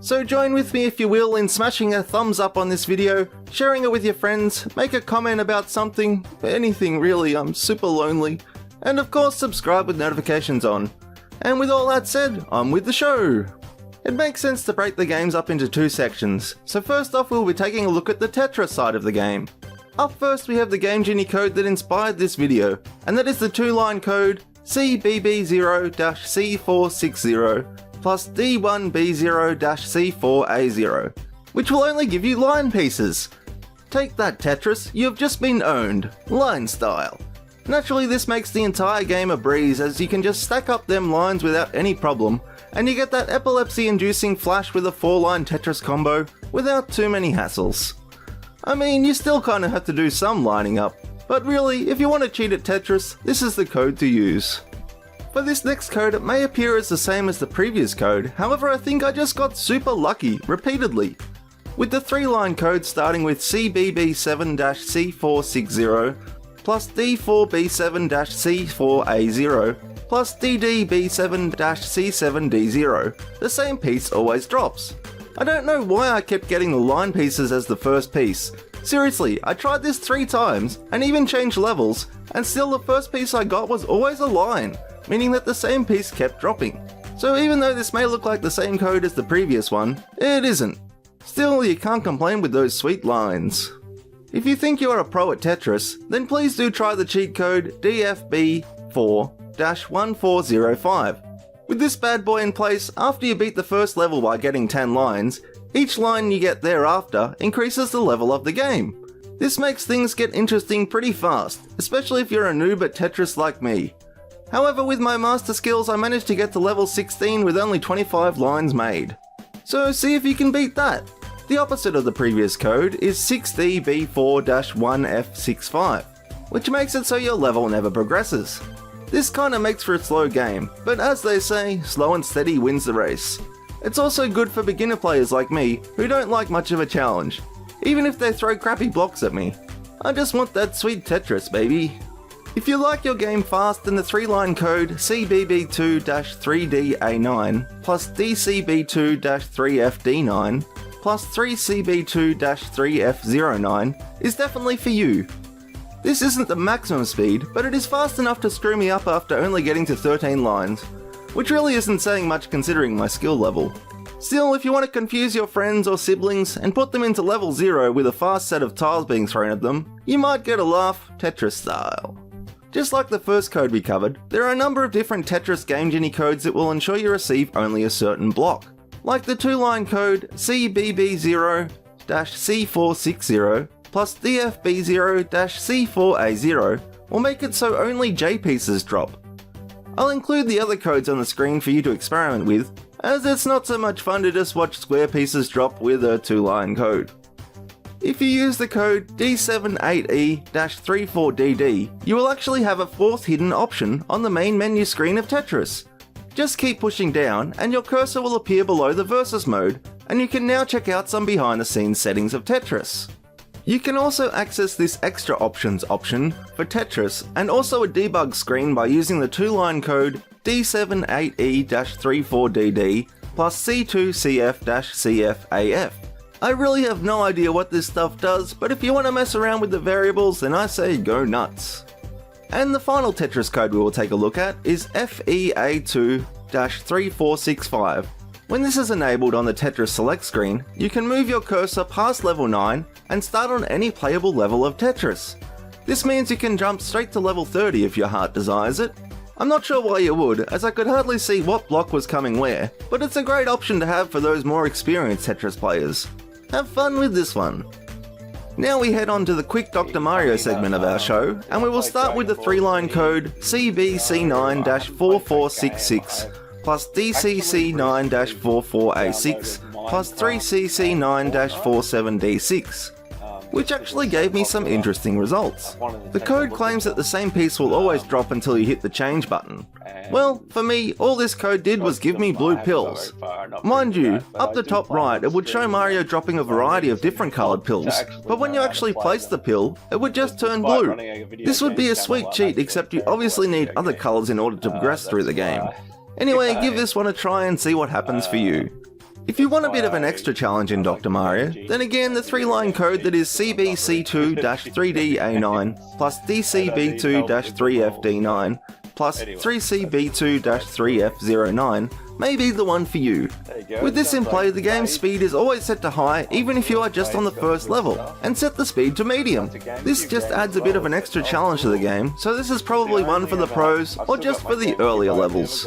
So join with me if you will in smashing a thumbs up on this video, sharing it with your friends, make a comment about something, anything really, I'm super lonely, and of course subscribe with notifications on. And with all that said, on with the show! It makes sense to break the games up into two sections, so first off we'll be taking a look at the Tetris side of the game. Up first we have the Game Genie code that inspired this video, and that is the 2-line code CBB0-C460 plus D1B0-C4A0, which will only give you line pieces. Take that Tetris, you have just been owned, line style. Naturally this makes the entire game a breeze as you can just stack up them lines without any problem, and you get that epilepsy-inducing flash with a 4-line Tetris combo without too many hassles. I mean, you still kinda have to do some lining up, but really, if you want to cheat at Tetris, this is the code to use. For this next code, it may appear as the same as the previous code, however I think I just got super lucky, repeatedly. With the 3-line code starting with CBB7-C460 plus D4B7-C4A0 plus DDB7-C7D0, the same piece always drops. I don't know why I kept getting the line pieces as the first piece. Seriously, I tried this 3 times, and even changed levels, and still the first piece I got was always a line, meaning that the same piece kept dropping. So even though this may look like the same code as the previous one, it isn't. Still, you can't complain with those sweet lines. If you think you are a pro at Tetris, then please do try the cheat code DFB4-1405. With this bad boy in place, after you beat the first level by getting 10 lines, each line you get thereafter increases the level of the game. This makes things get interesting pretty fast, especially if you're a noob at Tetris like me. However, with my master skills I managed to get to level 16 with only 25 lines made. So see if you can beat that. The opposite of the previous code is 6DB4-1F65, which makes it so your level never progresses. This kinda makes for a slow game, but as they say, slow and steady wins the race. It's also good for beginner players like me, who don't like much of a challenge, even if they throw crappy blocks at me. I just want that sweet Tetris, baby. If you like your game fast, then the 3-line code CBB2-3DA9 plus DCB2-3FD9 plus 3CB2-3F09 is definitely for you. This isn't the maximum speed, but it is fast enough to screw me up after only getting to 13 lines, which really isn't saying much considering my skill level. Still, if you want to confuse your friends or siblings and put them into level 0 with a fast set of tiles being thrown at them, you might get a laugh Tetris style. Just like the first code we covered, there are a number of different Tetris Game Genie codes that will ensure you receive only a certain block. Like the 2-line code CBB0-C460 plus DFB0-C4A0 will make it so only J pieces drop. I'll include the other codes on the screen for you to experiment with, as it's not so much fun to just watch square pieces drop with a 2-line code. If you use the code D78E-34DD, you will actually have a 4th hidden option on the main menu screen of Tetris. Just keep pushing down and your cursor will appear below the versus mode, and you can now check out some behind the scenes settings of Tetris. You can also access this extra options option for Tetris and also a debug screen by using the 2-line code D78E-34DD plus C2CF-CFAF. I really have no idea what this stuff does, but if you want to mess around with the variables, then I say go nuts. And the final Tetris code we will take a look at is FEA2-3465. When this is enabled on the Tetris select screen, you can move your cursor past level 9 and start on any playable level of Tetris. This means you can jump straight to level 30 if your heart desires it. I'm not sure why you would, as I could hardly see what block was coming where, but it's a great option to have for those more experienced Tetris players. Have fun with this one. Now we head on to the quick Dr. Mario segment of our show, and we will start with the 3-line code CBC9-4466 plus DCC9-44A6 plus 3CC9-47D6. Which actually gave me some interesting results. The code claims that the same piece will always drop until you hit the change button. Well, for me, all this code did was give me blue pills. Mind you, up the top right it would show Mario dropping a variety of different coloured pills, but when you actually place the pill, it would just turn blue. This would be a sweet cheat, except you obviously need other colours in order to progress through the game. Anyway, give this one a try and see what happens for you. If you want a bit of an extra challenge in Dr. Mario, then again the 3-line code that is CBC2-3DA9 plus DCB2-3FD9 plus 3CB2-3F09 may be the one for you. With this in play, the game's speed is always set to high even if you are just on the first level, and set the speed to medium. This just adds a bit of an extra challenge to the game, so this is probably one for the pros or just for the earlier levels.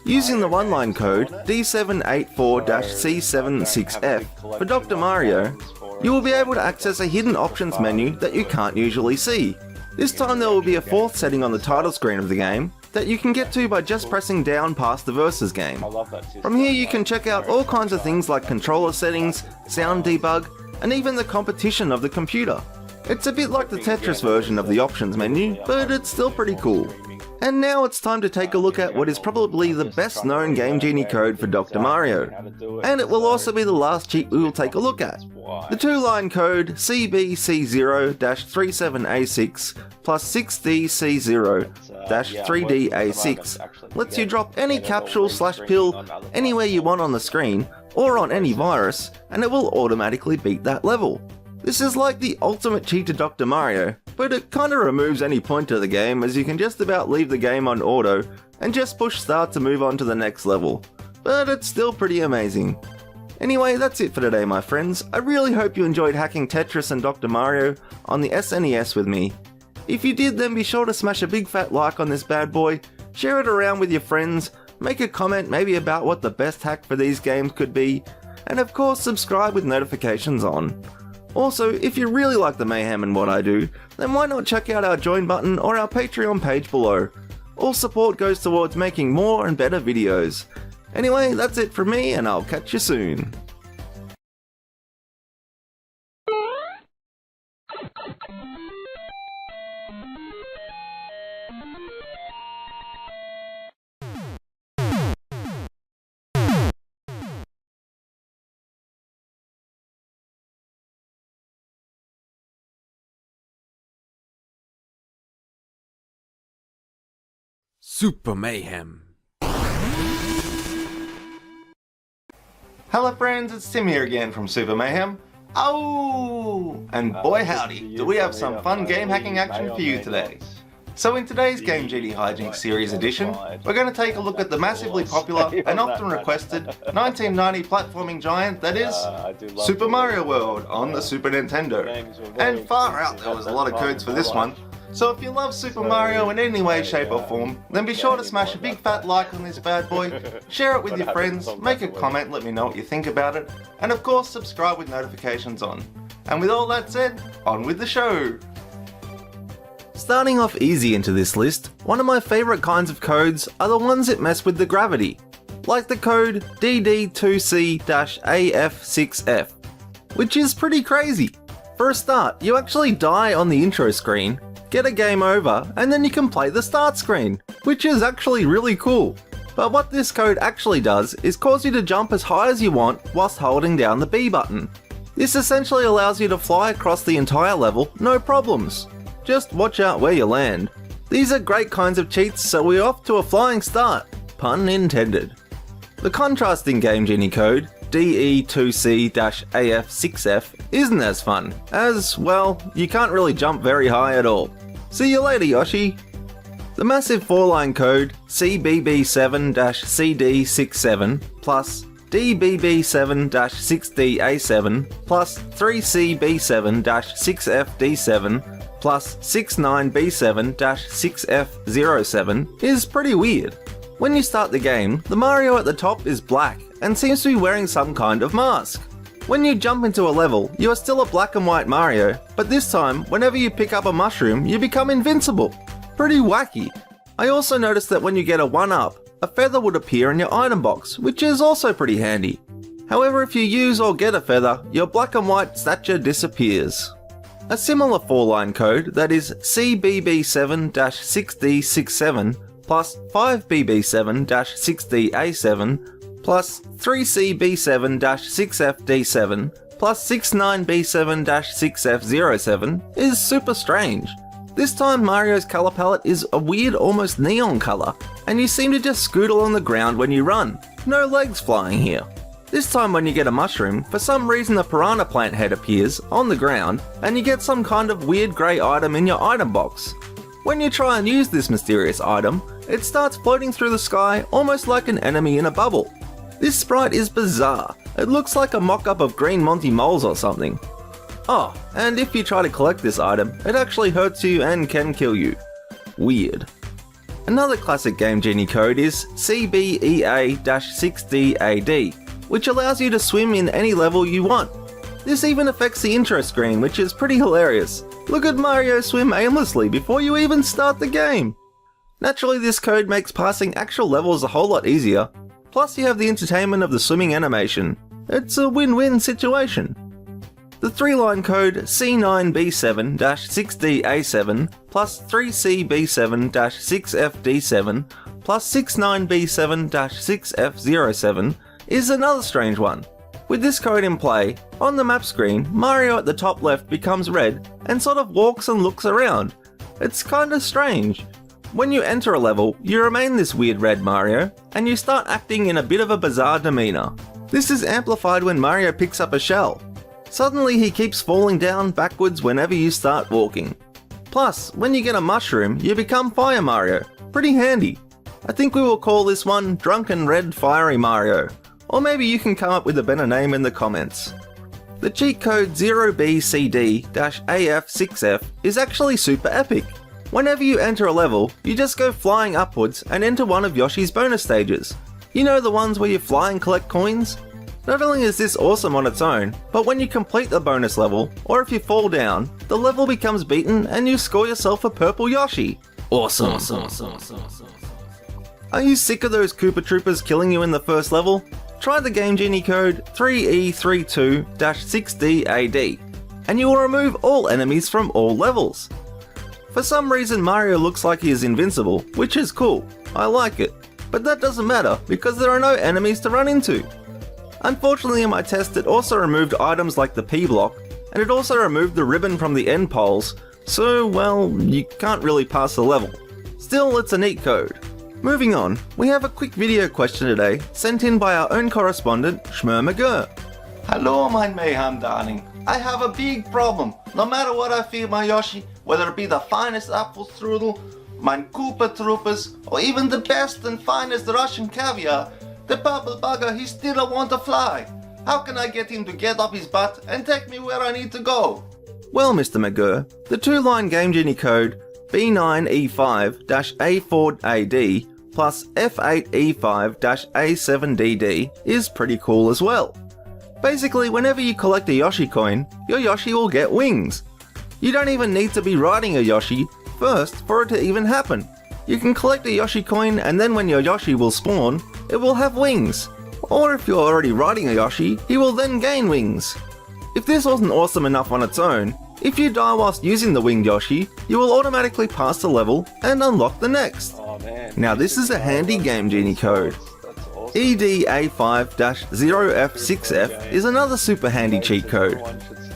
Using the 1-line code D784-C76F for Dr. Mario, you will be able to access a hidden options menu that you can't usually see. This time there will be a 4th setting on the title screen of the game that you can get to by just pressing down past the versus game. From here you can check out all kinds of things like controller settings, sound debug, and even the competition of the computer. It's a bit like the Tetris version of the options menu, but it's still pretty cool. And now it's time to take a look at what is probably the best known Game Genie code for Dr. Mario. And it will also be the last cheat we will take a look at. The 2-line code CBC0-37A6 plus 6DC0-3DA6 lets you drop any capsule/pill anywhere you want on the screen, or on any virus, and it will automatically beat that level. This is like the ultimate cheat to Dr. Mario, but it kinda removes any point to the game, as you can just about leave the game on auto and just push start to move on to the next level. But it's still pretty amazing. Anyway, that's it for today my friends. I really hope you enjoyed hacking Tetris and Dr. Mario on the SNES with me. If you did, then be sure to smash a big fat like on this bad boy, share it around with your friends, make a comment maybe about what the best hack for these games could be, and of course subscribe with notifications on. Also, if you really like the mayhem and what I do, then why not check out our join button or our Patreon page below. All support goes towards making more and better videos. Anyway, that's it from me, and I'll catch you soon. Super Mayhem. Hello friends, it's Tim here again from Super Mayhem. Oh! And boy howdy, do we have some fun game hacking action for you today. So in today's Game Genie Hijinks Series edition, we're going to take a look at the massively popular and often requested 1990 platforming giant that is Super Mario World on the Super Nintendo. And far out, there was a lot of codes for this one. So if you love Super Mario in any way, shape or form, then be sure to smash a big fat like on this bad boy, share it with your friends, make a comment, let me know what you think about it, and of course subscribe with notifications on. And with all that said, on with the show! Starting off easy into this list, one of my favourite kinds of codes are the ones that mess with the gravity, like the code DD2C-AF6F, which is pretty crazy. For a start, you actually die on the intro screen, get a game over, and then you can play the start screen, which is actually really cool. But what this code actually does is cause you to jump as high as you want whilst holding down the B button. This essentially allows you to fly across the entire level, no problems. Just watch out where you land. These are great kinds of cheats, so we're off to a flying start, pun intended. The contrasting Game Genie code, DE2C-AF6F, isn't as fun, as, well, you can't really jump very high at all. See you later, Yoshi! The massive 4-line code CBB7-CD67 plus DBB7-6DA7 plus 3CB7-6FD7 plus 69B7-6F07 is pretty weird. When you start the game, the Mario at the top is black and seems to be wearing some kind of mask. When you jump into a level, you are still a black and white Mario, but this time, whenever you pick up a mushroom, you become invincible. Pretty wacky. I also noticed that when you get a 1-up, a feather would appear in your item box, which is also pretty handy. However, if you use or get a feather, your black and white stature disappears. A similar 4-line code that is CBB7-6D67 plus 5BB7-6DA7 plus 3CB7-6FD7 plus 69B7-6F07 is super strange. This time Mario's colour palette is a weird almost neon colour, and you seem to just scoot along the ground when you run. No legs flying here. This time when you get a mushroom, for some reason a piranha plant head appears on the ground, and you get some kind of weird grey item in your item box. When you try and use this mysterious item, it starts floating through the sky almost like an enemy in a bubble. This sprite is bizarre. It looks like a mock-up of green Monty moles or something. Oh, and if you try to collect this item, it actually hurts you and can kill you. Weird. Another classic Game Genie code is CBEA-6DAD, which allows you to swim in any level you want. This even affects the intro screen, which is pretty hilarious. Look at Mario swim aimlessly before you even start the game. Naturally, this code makes passing actual levels a whole lot easier. Plus you have the entertainment of the swimming animation. It's a win-win situation. The 3-line code C9B7-6DA7 plus 3CB7-6FD7 plus 69B7-6F07 is another strange one. With this code in play, on the map screen, Mario at the top left becomes red and sort of walks and looks around. It's kinda strange. When you enter a level, you remain this weird red Mario, and you start acting in a bit of a bizarre demeanour. This is amplified when Mario picks up a shell. Suddenly he keeps falling down backwards whenever you start walking. Plus, when you get a mushroom, you become Fire Mario. Pretty handy. I think we will call this one Drunken Red Fiery Mario. Or maybe you can come up with a better name in the comments. The cheat code 0BCD-AF6F is actually super epic. Whenever you enter a level, you just go flying upwards and enter one of Yoshi's bonus stages. You know, the ones where you fly and collect coins? Not only is this awesome on its own, but when you complete the bonus level, or if you fall down, the level becomes beaten and you score yourself a purple Yoshi. Awesome. Are you sick of those Koopa Troopers killing you in the first level? Try the Game Genie code 3E32-6DAD, and you will remove all enemies from all levels. For some reason Mario looks like he is invincible, which is cool. I like it. But that doesn't matter, because there are no enemies to run into. Unfortunately in my test it also removed items like the P block, and it also removed the ribbon from the end poles, so well, you can't really pass the level. Still, it's a neat code. Moving on, we have a quick video question today, sent in by our own correspondent, Schmermagur. Hello, my Mayhem darling. I have a big problem. No matter what I feed my Yoshi, whether it be the finest apple strudel, my Koopa Troopas, or even the best and finest Russian caviar, the purple bugger, he still don't want to fly. How can I get him to get up his butt and take me where I need to go? Well, Mr. McGurr, the two-line Game Genie code B9E5-A4AD plus F8E5-A7DD is pretty cool as well. Basically, whenever you collect a Yoshi coin, your Yoshi will get wings. You don't even need to be riding a Yoshi first for it to even happen. You can collect a Yoshi coin and then when your Yoshi will spawn, it will have wings. Or if you're already riding a Yoshi, he will then gain wings. If this wasn't awesome enough on its own, if you die whilst using the winged Yoshi, you will automatically pass the level and unlock the next. Oh man. Now this is a handy Game Genie code. That's awesome. EDA5-0F6F is another super handy cheat code.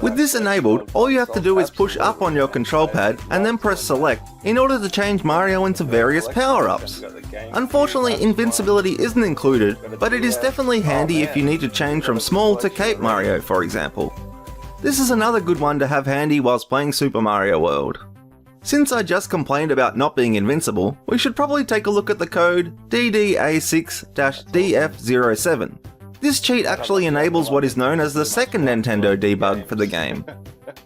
With this enabled, all you have to do is push up on your control pad and then press select in order to change Mario into various power-ups. Unfortunately, invincibility isn't included, but it is definitely handy if you need to change from small to Cape Mario, for example. This is another good one to have handy whilst playing Super Mario World. Since I just complained about not being invincible, we should probably take a look at the code DDA6-DF07. This cheat actually enables what is known as the second Nintendo debug for the game.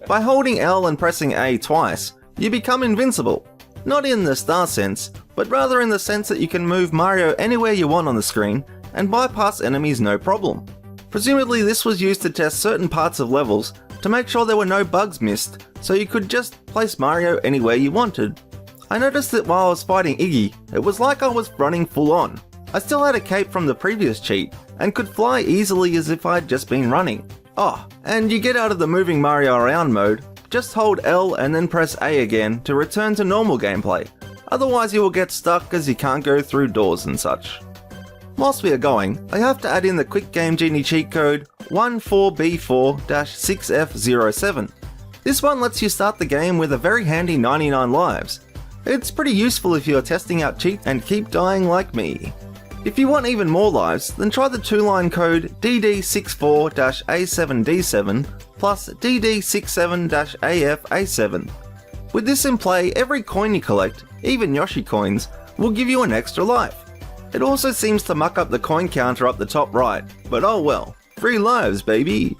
By holding L and pressing A twice, you become invincible. Not in the star sense, but rather in the sense that you can move Mario anywhere you want on the screen and bypass enemies no problem. Presumably this was used to test certain parts of levels to make sure there were no bugs missed, so you could just place Mario anywhere you wanted. I noticed that while I was fighting Iggy, it was like I was running full on. I still had a cape from the previous cheat, and could fly easily as if I'd just been running. Oh, and you get out of the moving Mario around mode, just hold L and then press A again to return to normal gameplay, otherwise you will get stuck as you can't go through doors and such. Whilst we are going, I have to add in the quick Game Genie cheat code 14B4-6F07. This one lets you start the game with a very handy 99 lives. It's pretty useful if you're testing out cheats and keep dying like me. If you want even more lives, then try the two-line code DD64-A7D7 plus DD67-AFA7. With this in play, every coin you collect, even Yoshi coins, will give you an extra life. It also seems to muck up the coin counter up the top right, but oh well, 3 lives baby!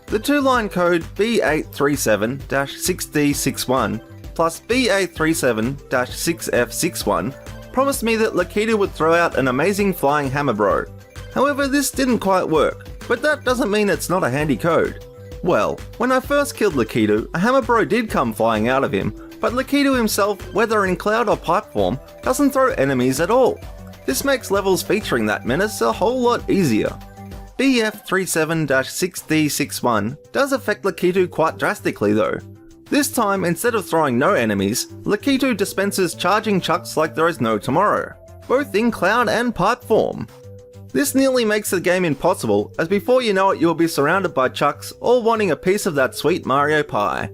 The two-line code B837-6D61 plus BA37-6F61 promised me that Lakitu would throw out an amazing flying hammer bro. However, this didn't quite work, but that doesn't mean it's not a handy code. Well, when I first killed Lakitu, a hammer bro did come flying out of him, but Lakitu himself, whether in cloud or pipe form, doesn't throw enemies at all. This makes levels featuring that menace a whole lot easier. BF37-6D61 does affect Lakitu quite drastically though. This time, instead of throwing no enemies, Lakitu dispenses charging chucks like there is no tomorrow, both in cloud and pipe form. This nearly makes the game impossible, as before you know it you'll be surrounded by chucks all wanting a piece of that sweet Mario pie.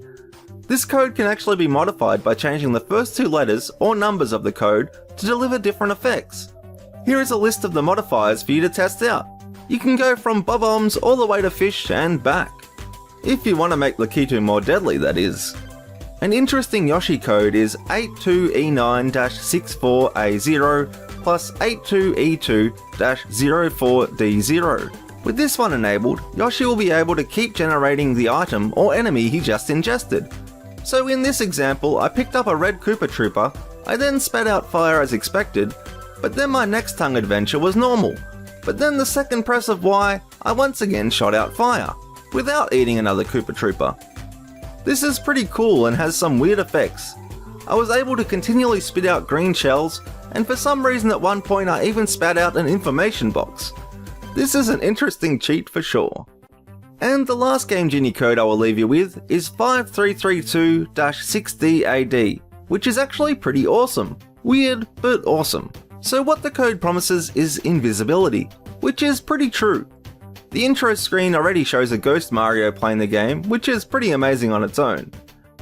This code can actually be modified by changing the first 2 letters or numbers of the code to deliver different effects. Here is a list of the modifiers for you to test out. You can go from bob-ombs all the way to fish and back. If you want to make Lakitu more deadly, that is. An interesting Yoshi code is 82E9-64A0 plus 82E2-04D0. With this one enabled, Yoshi will be able to keep generating the item or enemy he just ingested. So in this example, I picked up a red Koopa Trooper, I then spat out fire as expected, but then my next tongue adventure was normal. But then the second press of Y, I once again shot out fire, without eating another Koopa Trooper. This is pretty cool and has some weird effects. I was able to continually spit out green shells, and for some reason at one point I even spat out an information box. This is an interesting cheat for sure. And the last Game Genie code I will leave you with is 5332-6DAD, which is actually pretty awesome. Weird, but awesome. So what the code promises is invisibility, which is pretty true. The intro screen already shows a ghost Mario playing the game, which is pretty amazing on its own.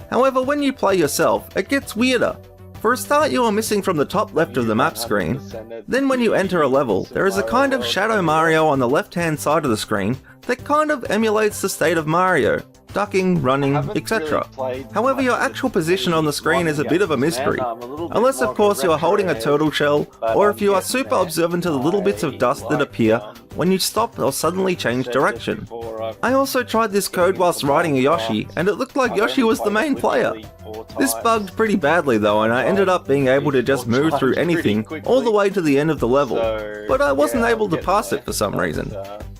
However, when you play yourself, it gets weirder. For a start, you are missing from the top left of the map screen. Then when you enter a level, there is a kind of Shadow Mario on the left hand side of the screen that kind of emulates the state of Mario, ducking, running, etc. However, your actual position on the screen is a bit of a mystery, unless of course you are holding a turtle shell, or if you are super observant to the little bits of dust that appear when you stop or suddenly change direction. I also tried this code whilst riding a Yoshi, and it looked like Yoshi was the main player. This bugged pretty badly though, and I ended up being able to just move through anything all the way to the end of the level, but I wasn't able to pass it for some reason.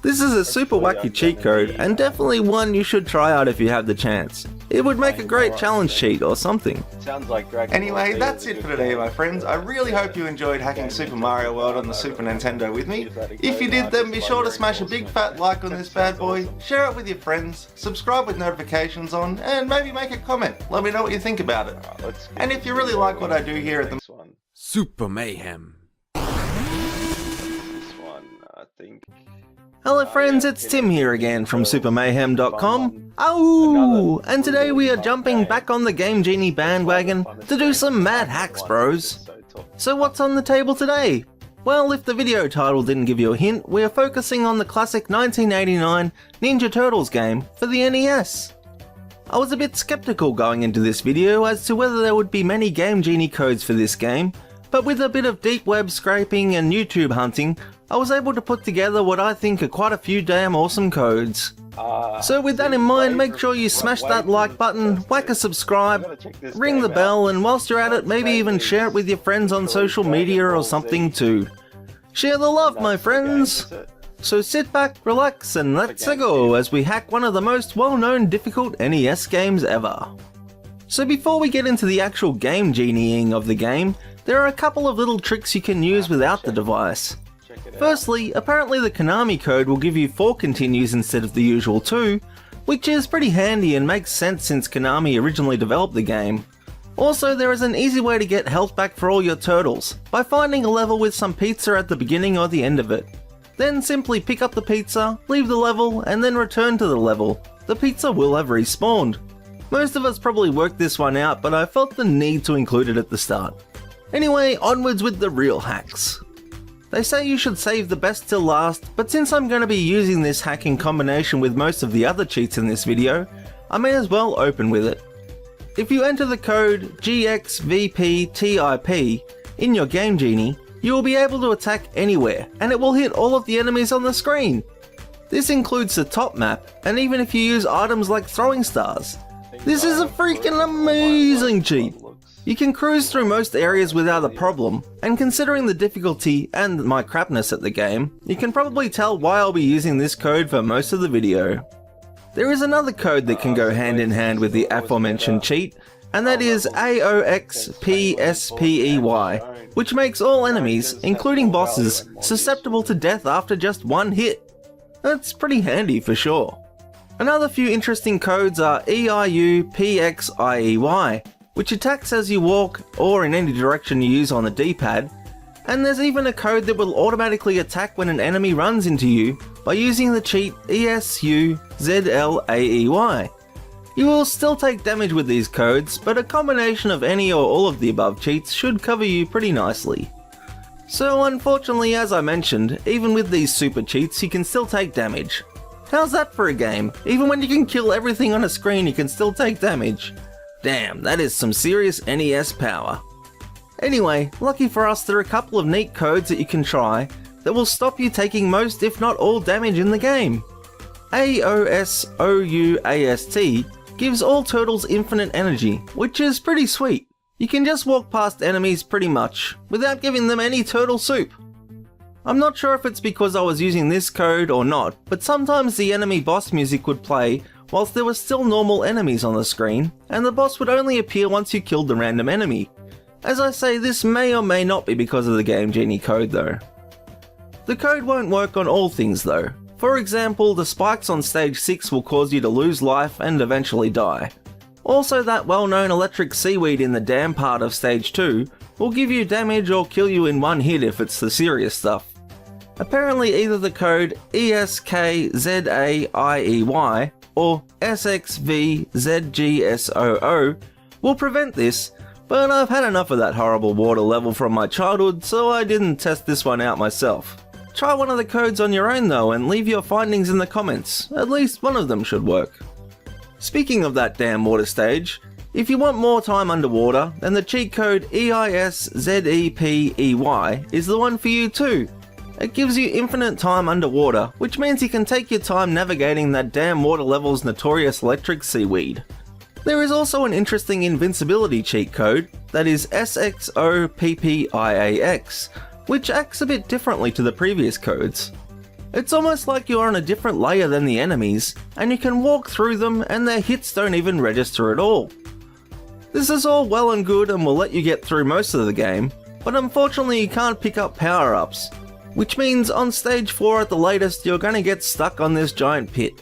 This is a super wacky cheat code, and definitely one you should try out if you have the chance. It would make a great challenge cheat or something. Anyway, that's it for today, my friends. I really hope you enjoyed hacking Super Mario World on the Super Nintendo with me. If you did, then be sure to smash a big fat like on this bad boy, share it with your friends, subscribe with notifications on, and maybe make a comment. Let me know what you think about it. And if you really like what I do here at the Super Mayhem. Hello friends, it's Tim here again from SuperMayhem.com. Oh, and today we are jumping back on the Game Genie bandwagon to do some mad hacks, bros. So what's on the table today? Well, if the video title didn't give you a hint, we are focusing on the classic 1989 Ninja Turtles game for the NES. I was a bit skeptical going into this video as to whether there would be many Game Genie codes for this game, but with a bit of deep web scraping and YouTube hunting, I was able to put together what I think are quite a few damn awesome codes. So with that in mind, make sure you smash that like button, whack a subscribe, ring the bell, and whilst you're at it, maybe even share it with your friends on social media or something too. Share the love, my friends! So sit back, relax, and let's go as we hack one of the most well-known difficult NES games ever. So before we get into the actual game genieing of the game, there are a couple of little tricks you can use without the device. Firstly, apparently the Konami code will give you 4 continues instead of the usual 2, which is pretty handy and makes sense since Konami originally developed the game. Also, there is an easy way to get health back for all your turtles, by finding a level with some pizza at the beginning or the end of it. Then simply pick up the pizza, leave the level, and then return to the level. The pizza will have respawned. Most of us probably worked this one out, but I felt the need to include it at the start. Anyway, onwards with the real hacks. They say you should save the best till last, but since I'm going to be using this hack in combination with most of the other cheats in this video, I may as well open with it. If you enter the code GXVPTIP in your Game Genie, you will be able to attack anywhere, and it will hit all of the enemies on the screen. This includes the top map, and even if you use items like throwing stars. This is a freaking amazing cheat! You can cruise through most areas without a problem, and considering the difficulty and my crapness at the game, you can probably tell why I'll be using this code for most of the video. There is another code that can go hand in hand with the aforementioned cheat, and that is AOXPSPEY, which makes all enemies, including bosses, susceptible to death after just one hit. That's pretty handy for sure. Another few interesting codes are EIUPXIEY, which attacks as you walk or in any direction you use on the D-pad, and there's even a code that will automatically attack when an enemy runs into you by using the cheat ESUZLAEY. You will still take damage with these codes, but a combination of any or all of the above cheats should cover you pretty nicely. So unfortunately, as I mentioned, even with these super cheats you can still take damage. How's that for a game? Even when you can kill everything on a screen you can still take damage. Damn, that is some serious NES power. Anyway, lucky for us there are a couple of neat codes that you can try that will stop you taking most if not all damage in the game. AOSOUAST gives all turtles infinite energy, which is pretty sweet. You can just walk past enemies pretty much, without giving them any turtle soup. I'm not sure if it's because I was using this code or not, but sometimes the enemy boss music would play whilst there were still normal enemies on the screen, and the boss would only appear once you killed the random enemy. As I say, this may or may not be because of the Game Genie code though. The code won't work on all things though. For example, the spikes on stage 6 will cause you to lose life and eventually die. Also, that well-known electric seaweed in the dam part of stage 2 will give you damage or kill you in one hit if it's the serious stuff. Apparently either the code ESKZAIEY or SXVZGSOO will prevent this, But I've had enough of that horrible water level from my childhood, so I didn't test this one out myself. Try one of the codes on your own though and leave your findings in the comments, at least one of them should work. Speaking of that damn water stage, if you want more time underwater, then the cheat code EISZEPEY is the one for you too. It gives you infinite time underwater, which means you can take your time navigating that damn water level's notorious electric seaweed. There is also an interesting invincibility cheat code that is SXOPPIAX, which acts a bit differently to the previous codes. It's almost like you're on a different layer than the enemies, and you can walk through them and their hits don't even register at all. This is all well and good and will let you get through most of the game, but unfortunately you can't pick up power-ups, which means on stage 4 at the latest you're going to get stuck on this giant pit.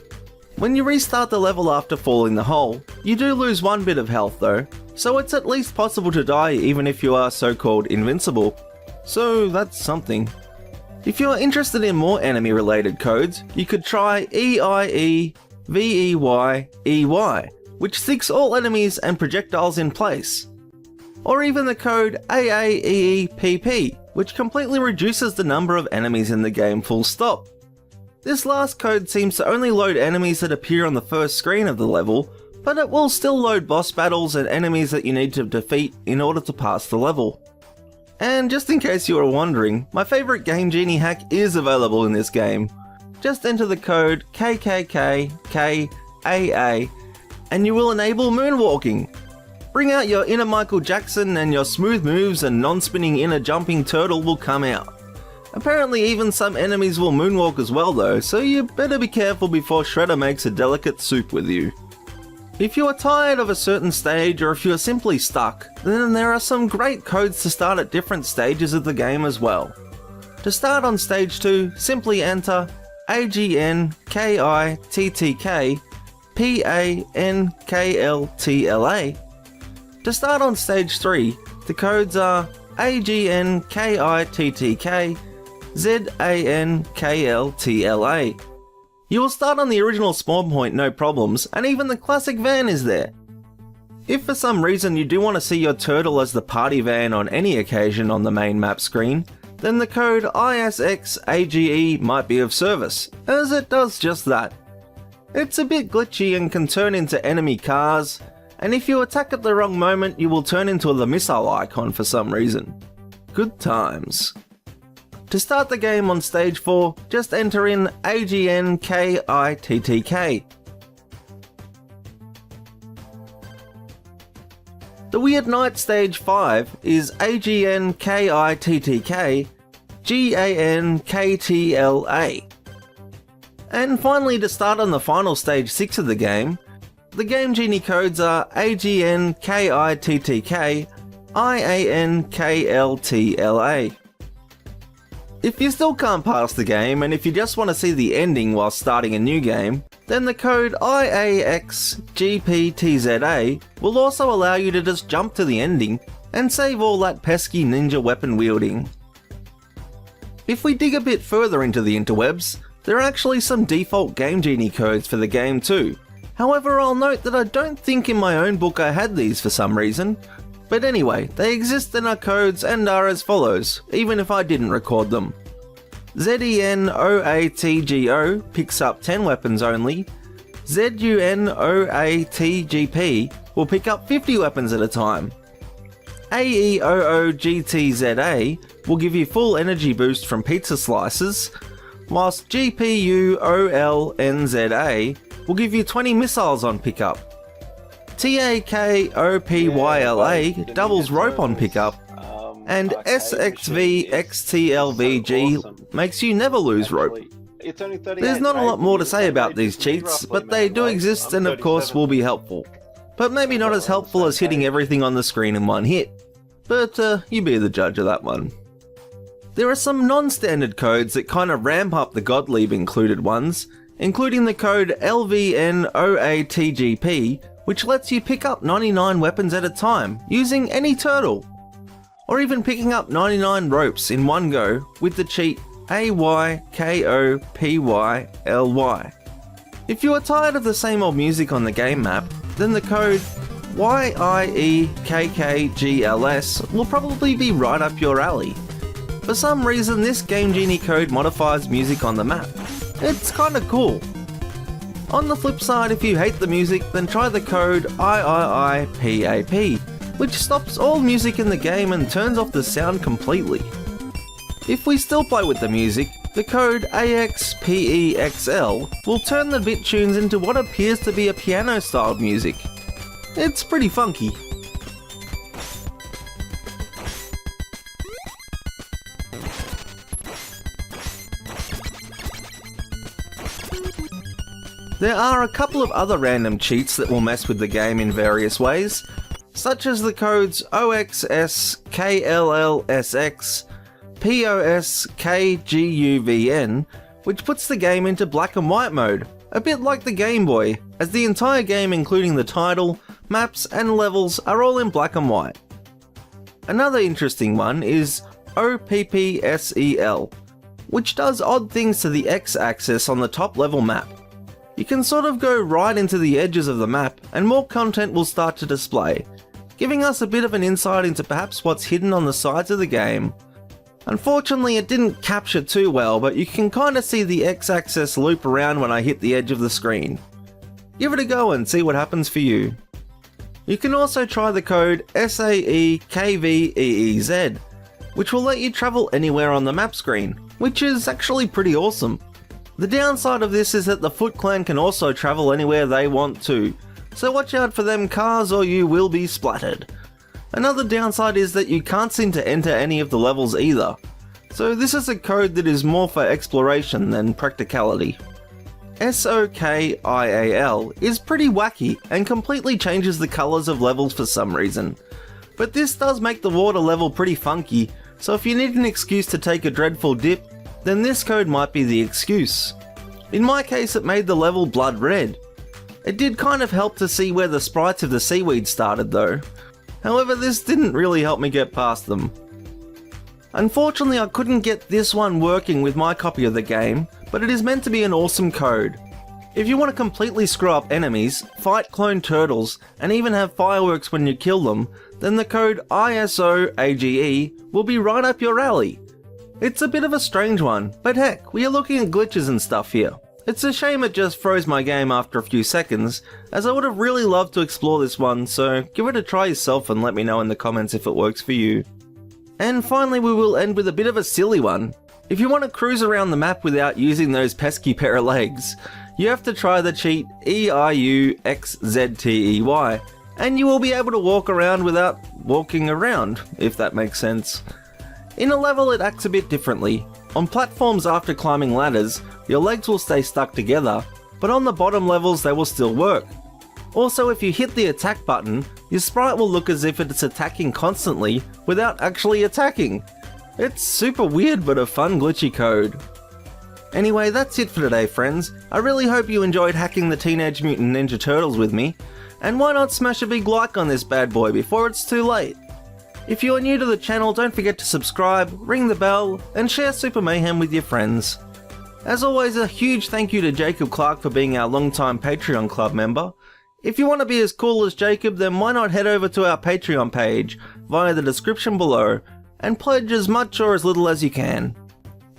When you restart the level after falling the hole, you do lose one bit of health though, so it's at least possible to die even if you are so-called invincible. So that's something. If you're interested in more enemy related codes, you could try EIEVEYEY, which sticks all enemies and projectiles in place. Or even the code AAEEPP, which completely reduces the number of enemies in the game full stop. This last code seems to only load enemies that appear on the first screen of the level, but it will still load boss battles and enemies that you need to defeat in order to pass the level. And just in case you were wondering, my favourite Game Genie hack is available in this game. Just enter the code KKKKAA and you will enable moonwalking. Bring out your inner Michael Jackson and your smooth moves and non-spinning inner jumping turtle will come out. Apparently even some enemies will moonwalk as well though, so you better be careful before Shredder makes a delicate soup with you. If you are tired of a certain stage or if you are simply stuck, then there are some great codes to start at different stages of the game as well. To start on stage 2, simply enter AGNKITTK PANKLTLA. To start on stage 3, the codes are AGNKITTK ZANKLTLA. You will start on the original spawn point no problems, and even the classic van is there. If for some reason you do want to see your turtle as the party van on any occasion on the main map screen, then the code ISXAGE might be of service, as it does just that. It's a bit glitchy and can turn into enemy cars, and if you attack at the wrong moment you will turn into the missile icon for some reason. Good times. To start the game on stage 4, just enter in AGNKITTK. The Weird Night stage 5 is AGNKITTK GANKTLA. And finally, to start on the final stage 6 of the Game Genie codes are AGNKITTK IANKLTLA. If you still can't pass the game, and if you just want to see the ending while starting a new game, then the code IAXGPTZA will also allow you to just jump to the ending and save all that pesky ninja weapon wielding. If we dig a bit further into the interwebs, there are actually some default Game Genie codes for the game too. However, I'll note that I don't think in my own book I had these for some reason. But anyway, they exist in our codes and are as follows, even if I didn't record them. ZENOATGO picks up 10 weapons only. ZUNOATGP will pick up 50 weapons at a time. AEOOGTZA will give you full energy boost from pizza slices, whilst GPUOLNZA will give you 20 missiles on pickup. TAKOPYLA doubles rope on pickup, and SXVXTLVG makes you never lose rope. There's not a lot more to say about these cheats, but they do exist and of course will be helpful. But maybe not as helpful as hitting everything on the screen in one hit. But you be the judge of that one. There are some non-standard codes that kind of ramp up the Godleave included ones, including the code LVNOATGP, which lets you pick up 99 weapons at a time, using any turtle. Or even picking up 99 ropes in one go with the cheat AYKOPYLY. If you are tired of the same old music on the game map, then the code YIEKKGLS will probably be right up your alley. For some reason, this Game Genie code modifies music on the map. It's kinda cool. On the flip side, if you hate the music, then try the code IIIPAP, which stops all music in the game and turns off the sound completely. If we still play with the music, the code AXPEXL will turn the bit tunes into what appears to be a piano-styled music. It's pretty funky. There are a couple of other random cheats that will mess with the game in various ways, such as the codes OXSKLLSX, POSKGUVN, which puts the game into black and white mode, a bit like the Game Boy, as the entire game including the title, maps and levels are all in black and white. Another interesting one is OPPSEL, which does odd things to the X-axis on the top level map. You can sort of go right into the edges of the map and more content will start to display, giving us a bit of an insight into perhaps what's hidden on the sides of the game. Unfortunately, it didn't capture too well, but you can kinda see the X-axis loop around when I hit the edge of the screen. Give it a go and see what happens for you. You can also try the code SAEKVEEZ, which will let you travel anywhere on the map screen, which is actually pretty awesome. The downside of this is that the Foot Clan can also travel anywhere they want to, so watch out for them cars or you will be splattered. Another downside is that you can't seem to enter any of the levels either, so this is a code that is more for exploration than practicality. SOKIAL is pretty wacky and completely changes the colours of levels for some reason, but this does make the water level pretty funky, so if you need an excuse to take a dreadful dip, then this code might be the excuse. In my case, it made the level blood red. It did kind of help to see where the sprites of the seaweed started though. However, this didn't really help me get past them. Unfortunately, I couldn't get this one working with my copy of the game, but it is meant to be an awesome code. If you want to completely screw up enemies, fight clone turtles, and even have fireworks when you kill them, then the code ISOAGE will be right up your alley. It's a bit of a strange one, but heck, we are looking at glitches and stuff here. It's a shame it just froze my game after a few seconds, as I would have really loved to explore this one, so give it a try yourself and let me know in the comments if it works for you. And finally, we will end with a bit of a silly one. If you want to cruise around the map without using those pesky pair of legs, you have to try the cheat EIUXZTEY, and you will be able to walk around without walking around, if that makes sense. In a level it acts a bit differently. On platforms after climbing ladders, your legs will stay stuck together, but on the bottom levels they will still work. Also, if you hit the attack button, your sprite will look as if it's attacking constantly without actually attacking. It's super weird but a fun glitchy code. Anyway, that's it for today friends. I really hope you enjoyed hacking the Teenage Mutant Ninja Turtles with me, and why not smash a big like on this bad boy before it's too late. If you are new to the channel, don't forget to subscribe, ring the bell, and share Super Mayhem with your friends. As always, a huge thank you to Jacob Clark for being our longtime Patreon club member. If you want to be as cool as Jacob, then why not head over to our Patreon page via the description below and pledge as much or as little as you can.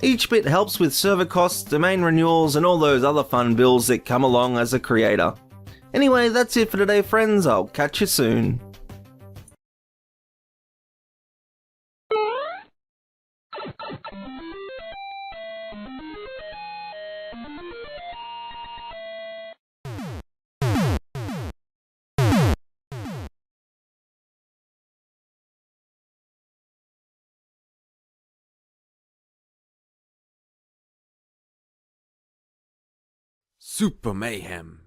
Each bit helps with server costs, domain renewals, and all those other fun bills that come along as a creator. Anyway, that's it for today friends, I'll catch you soon. Super Mayhem.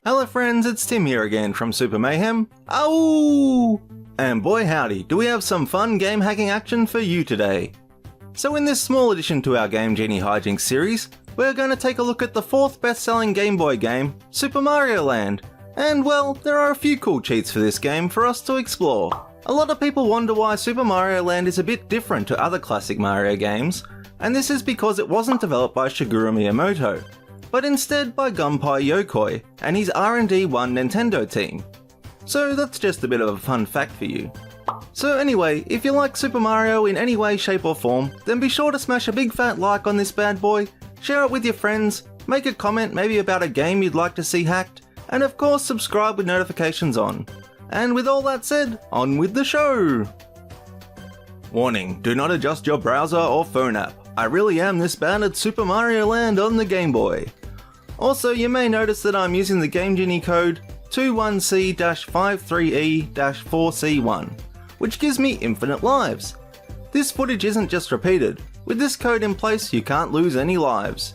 Hello friends, it's Tim here again from Super Mayhem. Ow! And boy howdy, do we have some fun game hacking action for you today. So in this small addition to our Game Genie Hijinks series, we're going to take a look at the 4th best-selling Game Boy game, Super Mario Land. And well, there are a few cool cheats for this game for us to explore. A lot of people wonder why Super Mario Land is a bit different to other classic Mario games, and this is because it wasn't developed by Shigeru Miyamoto. but instead by Gunpei Yokoi and his R&D 1 Nintendo team. So that's just a bit of a fun fact for you. So anyway, if you like Super Mario in any way, shape or form, then be sure to smash a big fat like on this bad boy, share it with your friends, make a comment maybe about a game you'd like to see hacked, and of course subscribe with notifications on. And with all that said, on with the show! Warning, do not adjust your browser or phone app. I really am this bad at Super Mario Land on the Game Boy. Also, you may notice that I'm using the Game Genie code 21C-53E-4C1, which gives me infinite lives. This footage isn't just repeated. With this code in place, you can't lose any lives.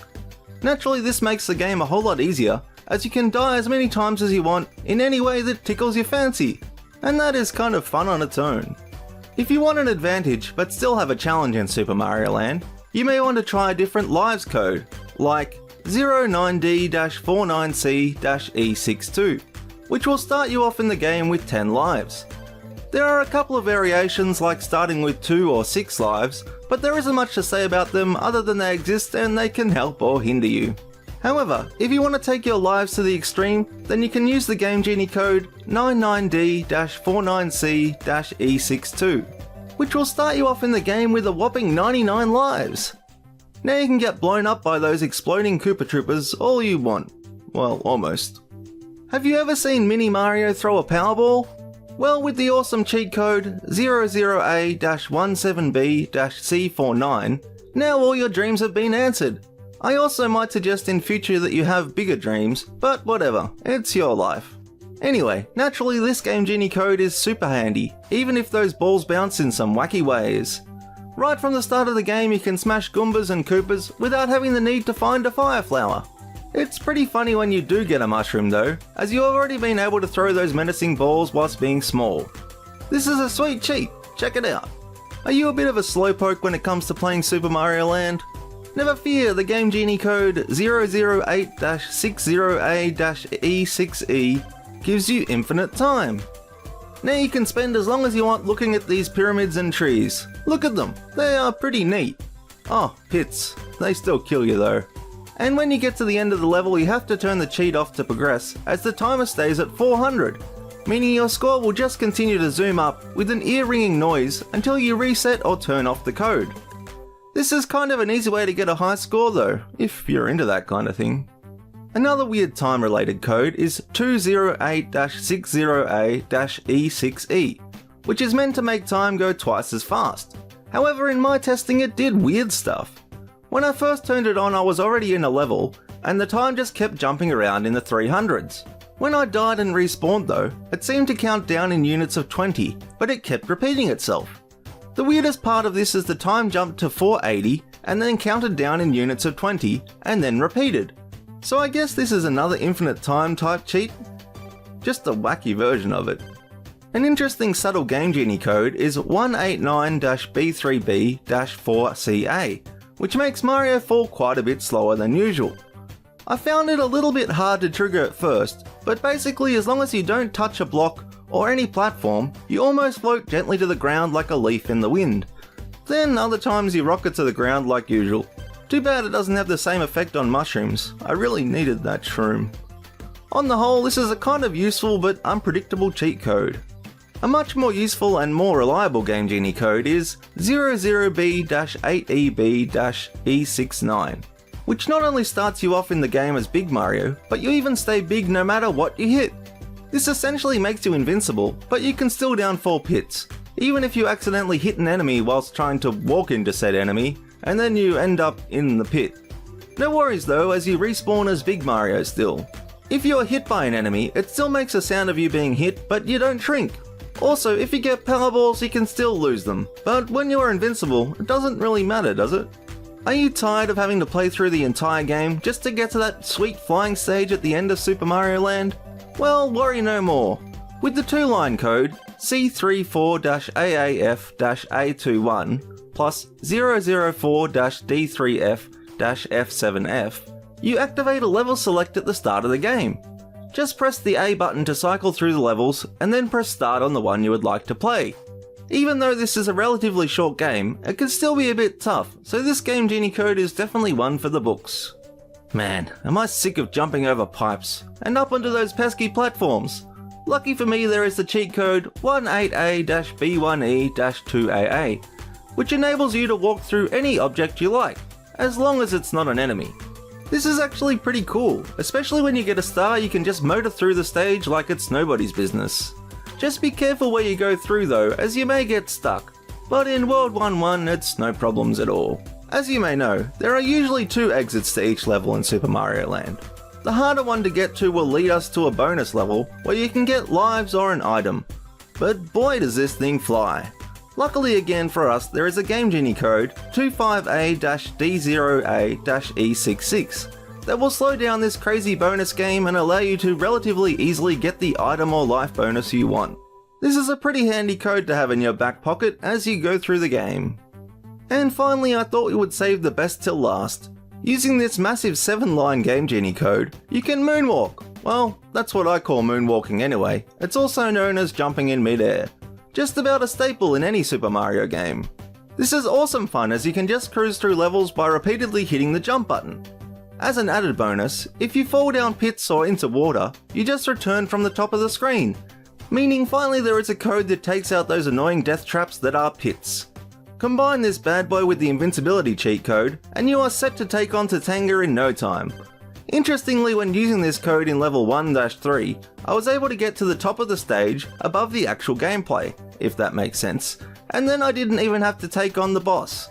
Naturally, this makes the game a whole lot easier, as you can die as many times as you want in any way that tickles your fancy, and that is kind of fun on its own. If you want an advantage but still have a challenge in Super Mario Land, you may want to try a different lives code, like 09D-49C-E62, which will start you off in the game with 10 lives. There are a couple of variations like starting with 2 or 6 lives, but there isn't much to say about them other than they exist and they can help or hinder you. However, if you want to take your lives to the extreme, then you can use the Game Genie code 99D-49C-E62, which will start you off in the game with a whopping 99 lives. Now you can get blown up by those exploding Koopa Troopers all you want. Well, almost. Have you ever seen Mini Mario throw a Powerball? Well, with the awesome cheat code 00A-17B-C49, now all your dreams have been answered. I also might suggest in future that you have bigger dreams, but whatever, it's your life. Anyway, naturally this Game Genie code is super handy, even if those balls bounce in some wacky ways. Right from the start of the game you can smash Goombas and Koopas without having the need to find a fire flower. It's pretty funny when you do get a mushroom though, as you've already been able to throw those menacing balls whilst being small. This is a sweet cheat, check it out. Are you a bit of a slowpoke when it comes to playing Super Mario Land? Never fear, the Game Genie code 008-60A-E6E gives you infinite time. Now you can spend as long as you want looking at these pyramids and trees. Look at them, they are pretty neat. Oh, pits, they still kill you though. And when you get to the end of the level you have to turn the cheat off to progress, as the timer stays at 400, meaning your score will just continue to zoom up with an ear-ringing noise until you reset or turn off the code. This is kind of an easy way to get a high score though, if you're into that kind of thing. Another weird time related code is 208-60A-E6E, which is meant to make time go twice as fast. However, in my testing it did weird stuff. When I first turned it on I was already in a level, and the time just kept jumping around in the 300s. When I died and respawned though, it seemed to count down in units of 20, but it kept repeating itself. The weirdest part of this is the time jumped to 480 and then counted down in units of 20 and then repeated. So I guess this is another infinite time type cheat? Just a wacky version of it. An interesting subtle Game Genie code is 189-B3B-4CA, which makes Mario fall quite a bit slower than usual. I found it a little bit hard to trigger at first, but basically as long as you don't touch a block or any platform, you almost float gently to the ground like a leaf in the wind. Then other times you rocket to the ground like usual. Too bad it doesn't have the same effect on mushrooms. I really needed that shroom. On the whole, this is a kind of useful but unpredictable cheat code. A much more useful and more reliable Game Genie code is 00B-8EB-E69, which not only starts you off in the game as Big Mario, but you even stay big no matter what you hit. This essentially makes you invincible, but you can still downfall pits, even if you accidentally hit an enemy whilst trying to walk into said enemy, and then you end up in the pit. No worries though, as you respawn as Big Mario still. If you are hit by an enemy, it still makes a sound of you being hit, but you don't shrink. Also, if you get Powerballs, you can still lose them, but when you are invincible, it doesn't really matter, does it? Are you tired of having to play through the entire game just to get to that sweet flying stage at the end of Super Mario Land? Well, worry no more. With the 2-line code C34-AAF-A21 plus 004-D3F-F7F, you activate a level select at the start of the game. Just press the A button to cycle through the levels and then press start on the one you would like to play. Even though this is a relatively short game, it can still be a bit tough, so this Game Genie code is definitely one for the books. Man, am I sick of jumping over pipes and up onto those pesky platforms. Lucky for me, there is the cheat code 18A-B1E-2AA, which enables you to walk through any object you like, as long as it's not an enemy. This is actually pretty cool, especially when you get a star you can just motor through the stage like it's nobody's business. Just be careful where you go through though, as you may get stuck, but in World 1-1 it's no problems at all. As you may know, there are usually 2 exits to each level in Super Mario Land. The harder one to get to will lead us to a bonus level where you can get lives or an item, but boy does this thing fly. Luckily again for us, there is a Game Genie code 25A-D0A-E66 that will slow down this crazy bonus game and allow you to relatively easily get the item or life bonus you want. This is a pretty handy code to have in your back pocket as you go through the game. And finally, I thought we would save the best till last. Using this massive 7-line Game Genie code, you can moonwalk. Well, that's what I call moonwalking anyway. It's also known as jumping in mid-air. Just about a staple in any Super Mario game. This is awesome fun as you can just cruise through levels by repeatedly hitting the jump button. As an added bonus, if you fall down pits or into water, you just return from the top of the screen, meaning finally there is a code that takes out those annoying death traps that are pits. Combine this bad boy with the invincibility cheat code, and you are set to take on Tatanga in no time. Interestingly, when using this code in level 1-3, I was able to get to the top of the stage above the actual gameplay, if that makes sense, and then I didn't even have to take on the boss.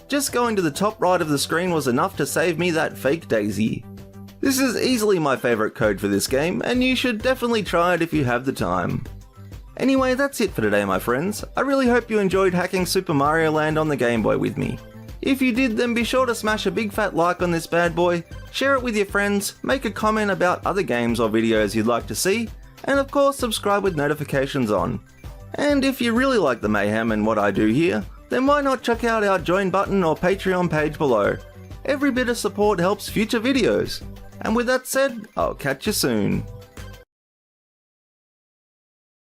Just going to the top right of the screen was enough to save me that fake daisy. This is easily my favourite code for this game, and you should definitely try it if you have the time. Anyway, that's it for today my friends. I really hope you enjoyed hacking Super Mario Land on the Game Boy with me. If you did, then be sure to smash a big fat like on this bad boy, share it with your friends, make a comment about other games or videos you'd like to see, and of course subscribe with notifications on. And if you really like the mayhem and what I do here, then why not check out our join button or Patreon page below. Every bit of support helps future videos. And with that said, I'll catch you soon.